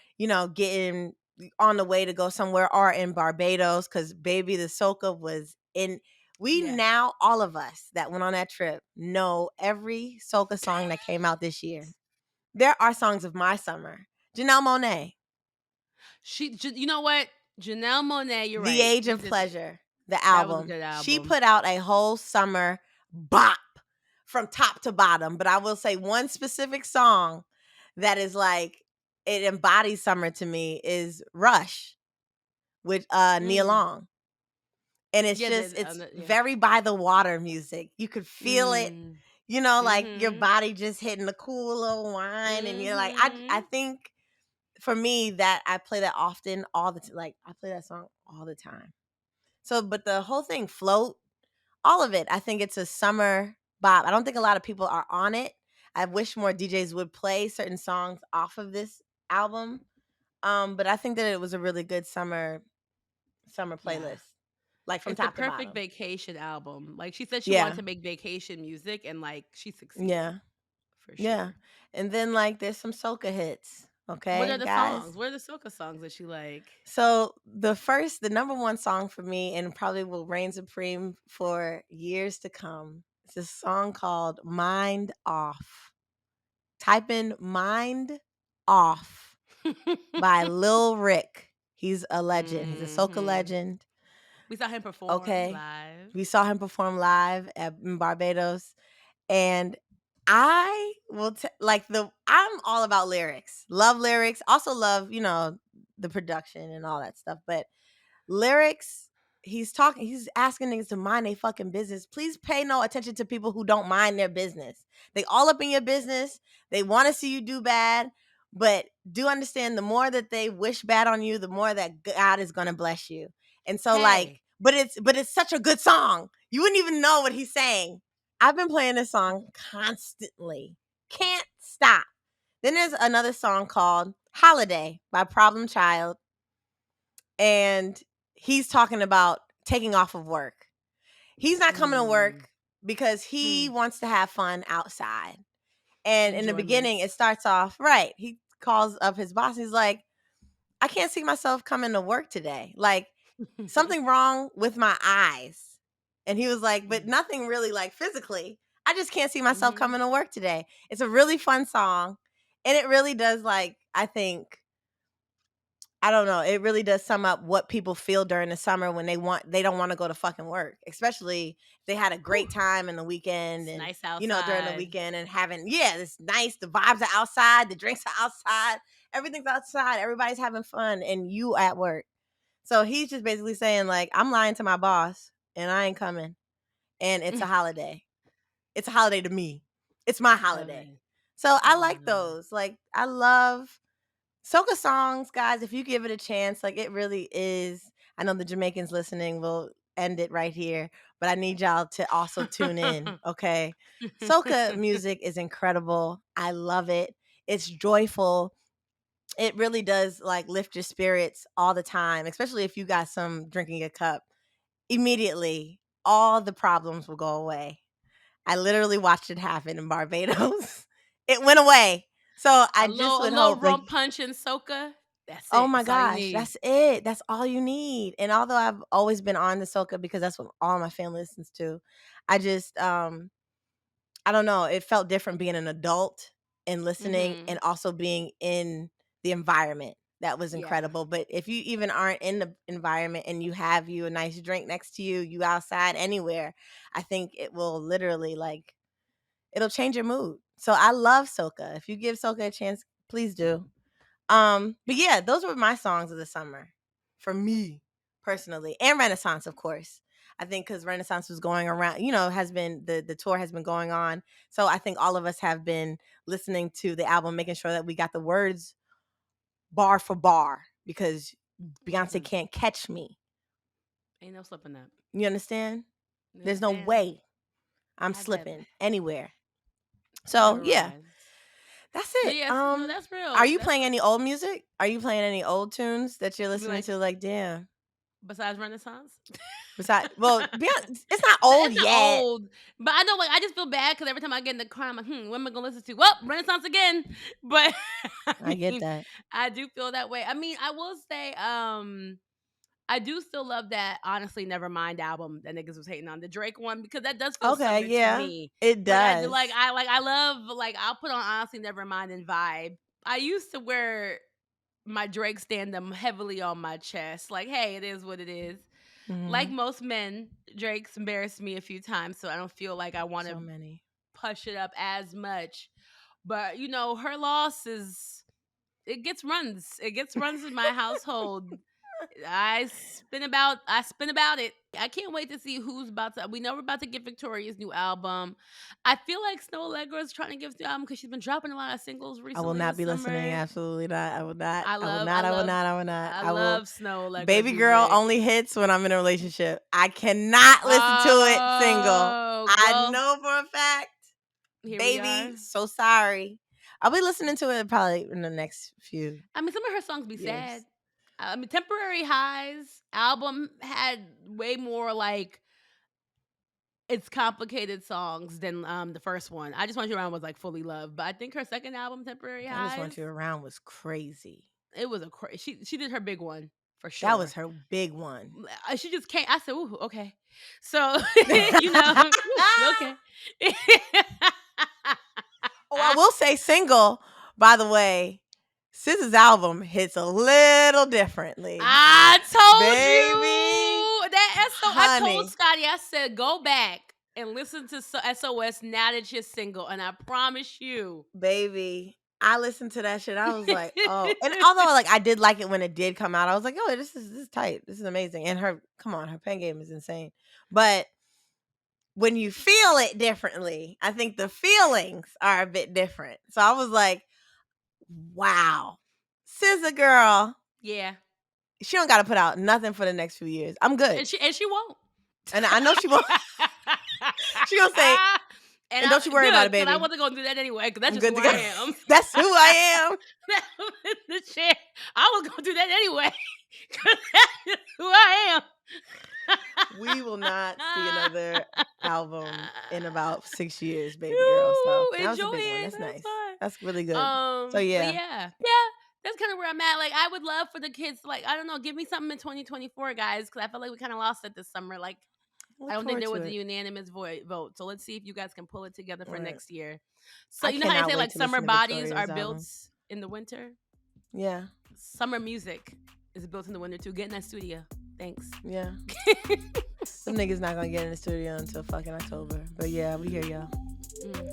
getting on the way to go somewhere, or in Barbados? Cause baby, the soca was in. We Yeah. now, all of us that went on that trip, know every soca song that came out this year. There are songs of my summer. Janelle Monáe, You know what? Janelle Monáe, you're The right. Age You of did Pleasure, the that was a album. good She album. put out a whole summer bop from top to bottom. But I will say one specific song that is like, it embodies summer to me is Rush with Nia Mm. Long. And it's Yeah, just, it's yeah. very by the water music. You could feel it, Mm. like your Mhm. body just hitting the cool little wine. And you're like, I Mhm. think for me that I play that often, all the like I play that song all the time. So, but the whole thing, Float, all of it, I think it's a summer bop. I don't think a lot of people are on it. I wish more DJs would play certain songs off of this album. But I think that it was a really good summer Yeah. playlist, like from It's the top to perfect bottom. vacation album. Like she said she wanted Yeah, to make vacation music and like she succeeded yeah, for yeah. sure. And then like there's some soca hits, What okay, are the guys. songs? What are the soca songs that you like? So the number one song for me, and probably will reign supreme for years to come, is a song called "Mind Off." Type in "Mind Off" by Lil Rick. He's a legend. He's a soca Mhm. legend. We saw him perform Okay, live. we saw him perform live in Barbados, and I will like I'm all about lyrics. Love lyrics. Also love the production and all that stuff, but lyrics, he's asking niggas to mind their fucking business. Please pay no attention to people who don't mind their business. They all up in your business. They want to see you do bad, but do understand, the more that they wish bad on you, the more that God is going to bless you. And so like, Hey. but it's such a good song. You wouldn't even know what he's saying. I've been playing this song constantly. Can't stop. Then there's another song called Holiday by Problem Child, and he's talking about taking off of work. He's not coming to Mm. work because he Hmm. wants to have fun outside. And in the beginning, Enjoyment. it starts off right. He calls up his boss. He's like, I can't see myself coming to work today. Like, something wrong with my eyes. And he was like, but Mm. nothing really like physically. I just can't see myself Mhm. coming to work today. It's a really fun song. And it really does, like, I think, I don't know. It really does sum up what people feel during the summer when they don't want to go to fucking work, especially if they had a Whew. great time in the weekend, It's and nice during the outside. weekend, and having, yeah, it's nice. The vibes are outside, the drinks are outside, everything's outside, everybody's having fun, and you at work. So he's just basically saying like, I'm lying to my boss and I ain't coming, and it's a holiday. It's a holiday to me. It's my Love holiday. it. So I Love like it. those. Like, I love soca songs, guys. If you give it a chance, like, it really is. I know the Jamaicans listening will end it right here, but I need y'all to also tune in, okay? Soca music is incredible. I love it. It's joyful. It really does like lift your spirits all the time, especially if you got some drinking a cup. Immediately, all the problems will go away. I literally watched it happen in Barbados. It went away. So I just A would little hope, like, rum punch and soca. That's oh it. my That's all you gosh, need. that's it. That's all you need. And although I've always been on the soca because that's what all my family listens to, I just I don't know, it felt different being an adult and listening, and Mhm. also being in the environment. That was Yeah. incredible. But if you even aren't in the environment and you have you a nice drink next to you, you outside anywhere, I think it will literally, like, it'll change your mood. So I love soca. If you give soca a chance, please do. But yeah, those were my songs of the summer for me personally, and Renaissance, of course. I think because Renaissance was going around, has been the tour has been going on. So I think all of us have been listening to the album, making sure that we got the words bar for bar, because Beyonce Listen, can't catch me. ain't no slipping up. You understand? You There's no understand? way I'm I get slipping anywhere. So yeah, memorized. that's No, it. yes, no, that's Are real. you That's playing any old music? Are you playing any old tunes that you're be listening like to? Like, damn. besides Renaissance. Besides, well, Beyonce, it's not No, old it's not yet. old, but I know, like, I just feel bad because every time I get in the car, I'm like, what am I gonna listen to? Well, Renaissance again. But I I get mean, that. I do feel that way. I mean, I will say, I do still love that Honestly Nevermind album that niggas was hating on, the Drake one, because that does feel Okay, similar to yeah, me. it Like I do does. I love like I'll put on Honestly Nevermind and vibe. I used to wear my Drake stand-up heavily on my chest. Like, hey, it is what it is. Like Hmm. most men, Drake's embarrassed me a few times, so I don't feel like I want to So many. push it up as much. But her loss is it gets runs. It gets runs in my household. I spin about it. I can't wait to see who's about to. We know we're about to get Victoria's new album. I feel like Snow Allegra is trying to give us the album because she's been dropping a lot of singles I will recently not this be listening. summer. Absolutely not. I will not. I I will love, I not. I will love, not. I will not. I I will. love Snow Allegra's Baby girl music. only hits when I'm in a relationship. I cannot listen to it single. Oh I well, know for a fact. here we Baby, are. so sorry. I'll be listening to it probably in the next few I mean, some of her songs be sad. years. I mean, Temporary Highs album had way more like it's complicated songs than the first one. I Just Want You Around was like fully loved, but I think her second album, Temporary I Just Highs, Want You Around was crazy. it was she did her big one for That was sure. her big one. She just can't. I said, "Ooh, okay." So you know, okay. Oh, I will say single, by the way, SZA's album hits a little differently. I told Baby, you that I told honey, Scotty, I said, go back and listen to SOS now that you're single. And I promise you. baby. I listened to that shit. I was like, oh. And although like I did like it when it did come out, I was like, oh, this is tight. This is amazing. And come on, her pen game is insane. But when you feel it differently, I think the feelings are a bit different. So I was like, wow. SZA girl, Yeah. she don't gotta put out nothing for the next few years. I'm good. And she won't. And I know she won't. She gonna say, And and don't you worry about good, it, because I baby. wasn't gonna do that anyway, because that's I'm just good who to I go. am. That's who I am. The shit. I was gonna do that anyway. Because that's just who I We will not see am. another album in about 6 years, baby girl. So Woo, that was a enjoy big one. it. That's That's nice. fine. That's really good. So But yeah, yeah, that's kind of where I'm at. Like, I would love for the kids to, like, I don't know, give me something in 2024, guys, because I feel like we kind of lost it this summer. Like, I I look don't think forward there to was a it. unanimous vote. So let's see if you guys can pull it together All for right. next year. So I you know how they cannot say wait like to summer listen to bodies are Victoria's built album. in the winter. Yeah, Summer music is built in the winter too. Get in that studio. Thanks. yeah. Them niggas not gonna get in the studio until fucking October. But yeah, we hear y'all. Mm.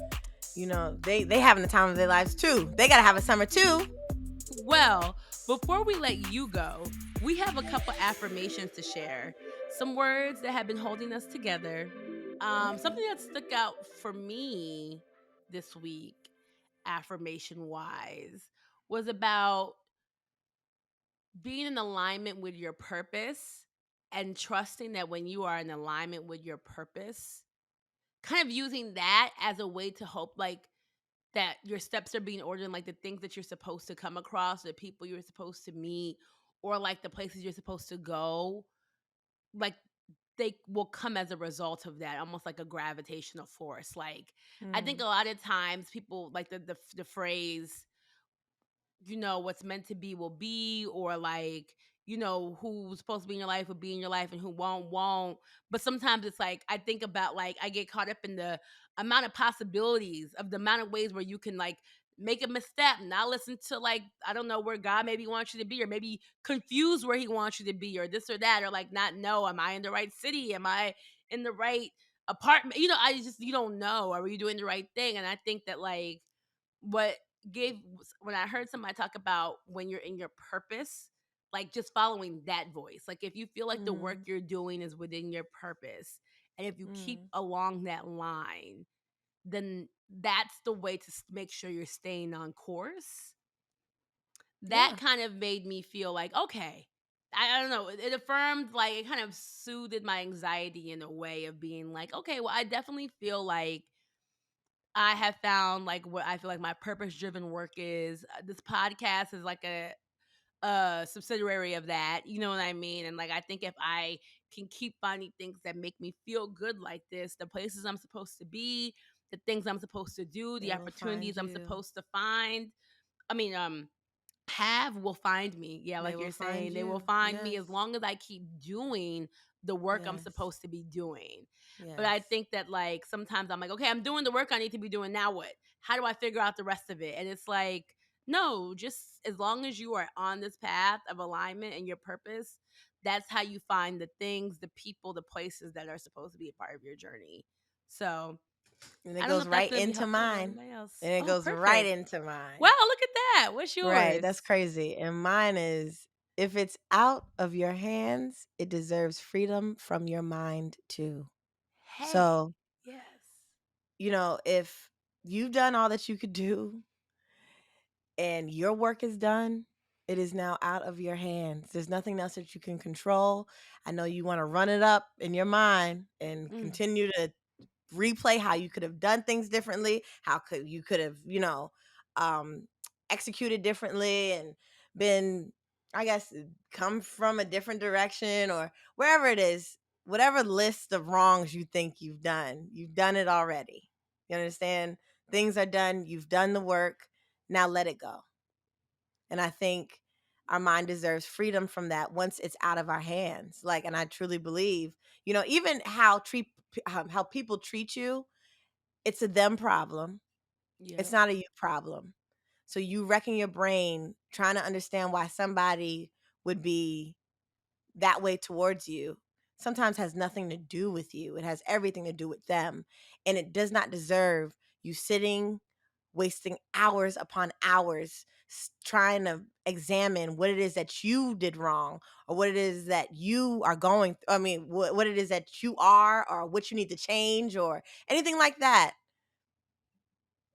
You know, they having the time of their lives too. They gotta have a summer too. Well, before we let you go, we have a couple affirmations to share. Some words that have been holding us together. Something that stuck out for me this week, affirmation wise, was about being in alignment with your purpose and trusting that when you are in alignment with your purpose, kind of using that as a way to hope, like, that your steps are being ordered, and like the things that you're supposed to come across, the people you're supposed to meet, or like the places you're supposed to go, like they will come as a result of that, almost like a gravitational force. Like, I think Mm, a lot of times people like the phrase, what's meant to be will be, or like, who's supposed to be in your life will be in your life, and who won't. But sometimes it's like, I think about, like, I get caught up in the amount of possibilities of the amount of ways where you can, like, make a misstep, not listen to, like, I don't know, where God maybe wants you to be, or maybe confused where he wants you to be, or this or that, or like not know, am I in the right city, am I in the right apartment, I just, you don't know, are you doing the right thing? And I think that, like, what gave when I heard somebody talk about when you're in your purpose, like just following that voice. Like, if you feel like the work mm, you're doing is within your purpose, and if you keep mm. along that line, then that's the way to make sure you're staying on course. That Yeah, kind of made me feel like, okay, I don't know. It affirmed, like, it kind of soothed my anxiety in a way of being like, okay, well, I definitely feel like I have found like what I feel like my purpose driven work is. This podcast is like a subsidiary of that. You know what I mean? And like, I think if I can keep finding things that make me feel good like this, the places I'm supposed to be, the things I'm supposed to do, They the will find opportunities I'm you. supposed to find. I mean, have will find me. Yeah, They like will you're find saying, they will you. find me Yes. as long as I keep doing the work I'm Yes. supposed to be doing. But I Yes. think that like sometimes I'm like, okay, I'm doing the work I need to be doing. Now what? How do I figure out the rest of it? And it's like, no, just as long as you are on this path of alignment and your purpose, that's how you find the things, the people, the places that are supposed to be a part of your journey. So And it I don't know goes if that's right going to be into helpful to mine. anybody else. And it Oh, goes right perfect. into Wow, mine. look at that. What's Right. yours? That's crazy. And mine is, if it's out of your hands, it deserves freedom from your mind too. Hey, So, yes. if you've done all that you could do and your work is done, it is now out of your hands. There's nothing else that you can control. I know you want to run it up in your mind and Mm. continue to replay how you could have done things differently, how could have, um executed differently and been, I guess, come from a different direction or wherever it is, whatever list of wrongs you think you've done it already. You understand? Things are done, you've done the work, now let it go. And I think our mind deserves freedom from that once it's out of our hands. Like, and I truly believe, even how people treat you, it's a them problem. It's Yep. not a you problem. So you wrecking your brain trying to understand why somebody would be that way towards you sometimes has nothing to do with you. It has everything to do with them. And it does not deserve you sitting, wasting hours upon hours trying to examine what it is that you did wrong or what it is that you are going I mean, what it is that you are or what you need to change or anything like that,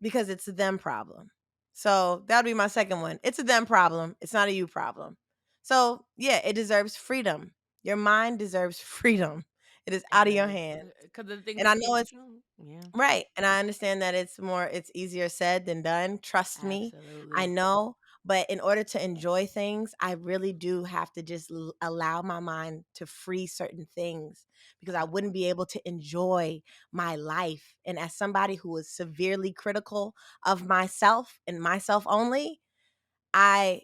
because it's a them problem. So that would be my second one. It's a them problem. It's not a you problem. So yeah, it deserves freedom. Your mind deserves freedom. It is It out of your does. hands. Because of the things And I you can't know it's control. Yeah. right. And I understand that it's easier said than done. Trust me. I Absolutely. know. But in order to enjoy things, I really do have to just allow my mind to free certain things because I wouldn't be able to enjoy my life. And as somebody who is severely critical of myself and myself only, I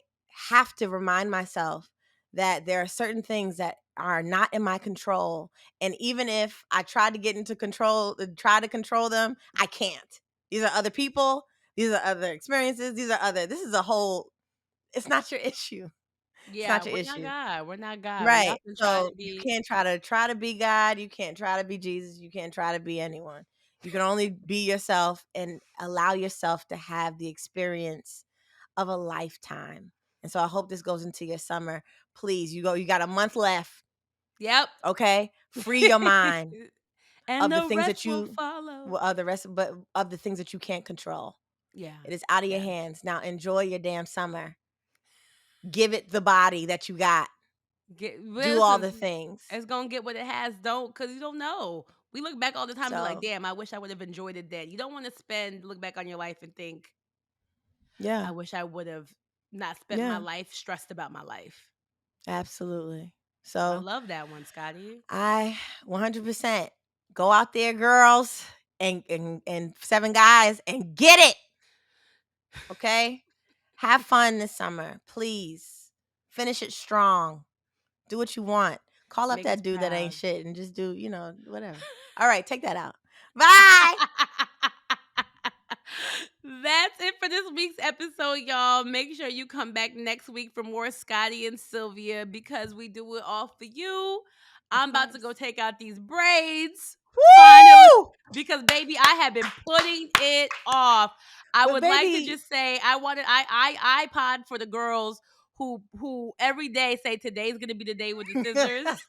have to remind myself that there are certain things that are not in my control. And even if I try to control them, I can't. These are other people. These are other experiences. This is a whole, it's not your issue. It's Yeah, not your we're not issue. God. We're not God. We Right. often try to So you be. can't try to be God. You can't try to be Jesus. You can't try to be anyone. You can only be yourself and allow yourself to have the experience of a lifetime. And so I hope this goes into your summer. Please, you got a month left. Yep. Okay? Free your mind And of the the things rest that will you follow. well, of the rest, but of the things that you can't control. Yeah. It is out of your Yeah. hands. Now enjoy your damn summer. Give it the body that you got. Do all the Listen, things. it's gonna get what it has. Don't, because you don't know. We look back all the time and be like, So, damn, I wish I would have enjoyed it then. You don't want to look back on your life and think, I yeah. wish I would have not spent my Yeah. life stressed about my life. Absolutely. I So, love that one, Scotty. I 100% go out there, girls, and seven guys, and get it. Okay? Have fun this summer, please. Finish it strong. Do what you want. Call up Make us that dude that ain't proud. shit and just do, whatever. All right, take that out. Bye. That's it for this week's episode, y'all. Make sure you come back next week for more Scotty and Sylvia because we do it all for you. Of I'm about to course. go take out these braids finally Woo! because baby, I have been putting it off. I But would like to baby, just say I wanted I iPod for the girls who every day say today's gonna be the day with the scissors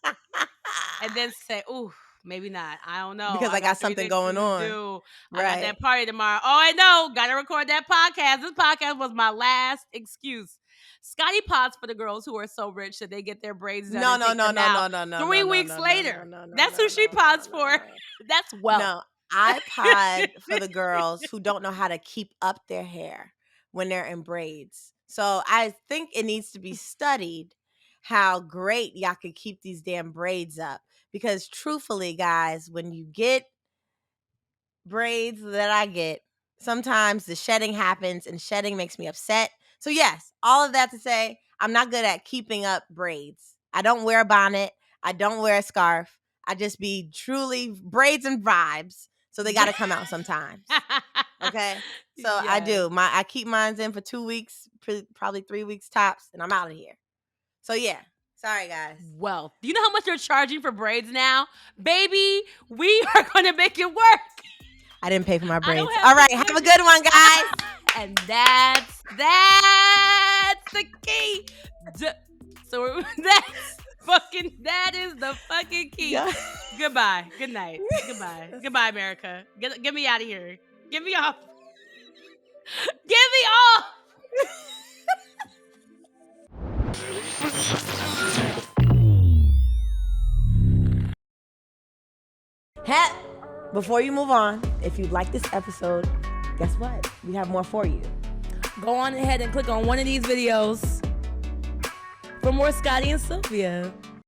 and then say, "Ooh, maybe not. I don't know. because I I got got three something things going to on. do. I got Right. that party tomorrow. Oh, I know. Got to record that podcast. This podcast was my last excuse." Scottie Potts for the girls who are so rich that they get their braids done No, and no, take no, them no, out no, no, no, 3 no, no, weeks no, no, no, later. no, no, That's no, who she no, no, pods no, for. no. That's wealth. No, I pod for the girls who don't know how to keep up their hair when they're in braids. So I think it needs to be studied how great y'all could keep these damn braids up. Because truthfully, guys, when you get braids that I get, sometimes the shedding happens and shedding makes me upset. So yes, all of that to say, I'm not good at keeping up braids. I don't wear a bonnet. I don't wear a scarf. I just be truly braids and vibes. So they got to come out sometimes. Okay? So I Yes. do. I keep mine in for 2 weeks, probably 3 weeks tops, and I'm out of here. So yeah. Sorry guys. Wealth. Do you know how much they're charging for braids now? Baby, we are going to make it work. I didn't pay for my I braids. don't have All to right, give have a you- good one, guys. And that's the key. That is the fucking key. Yeah. Goodbye. Good night. Goodbye. Goodbye, America. Get me out of here. Get me off. Get me off. Before you move on, if you like this episode, guess what? We have more for you. Go on ahead and click on one of these videos for more Scottie and Sylvia.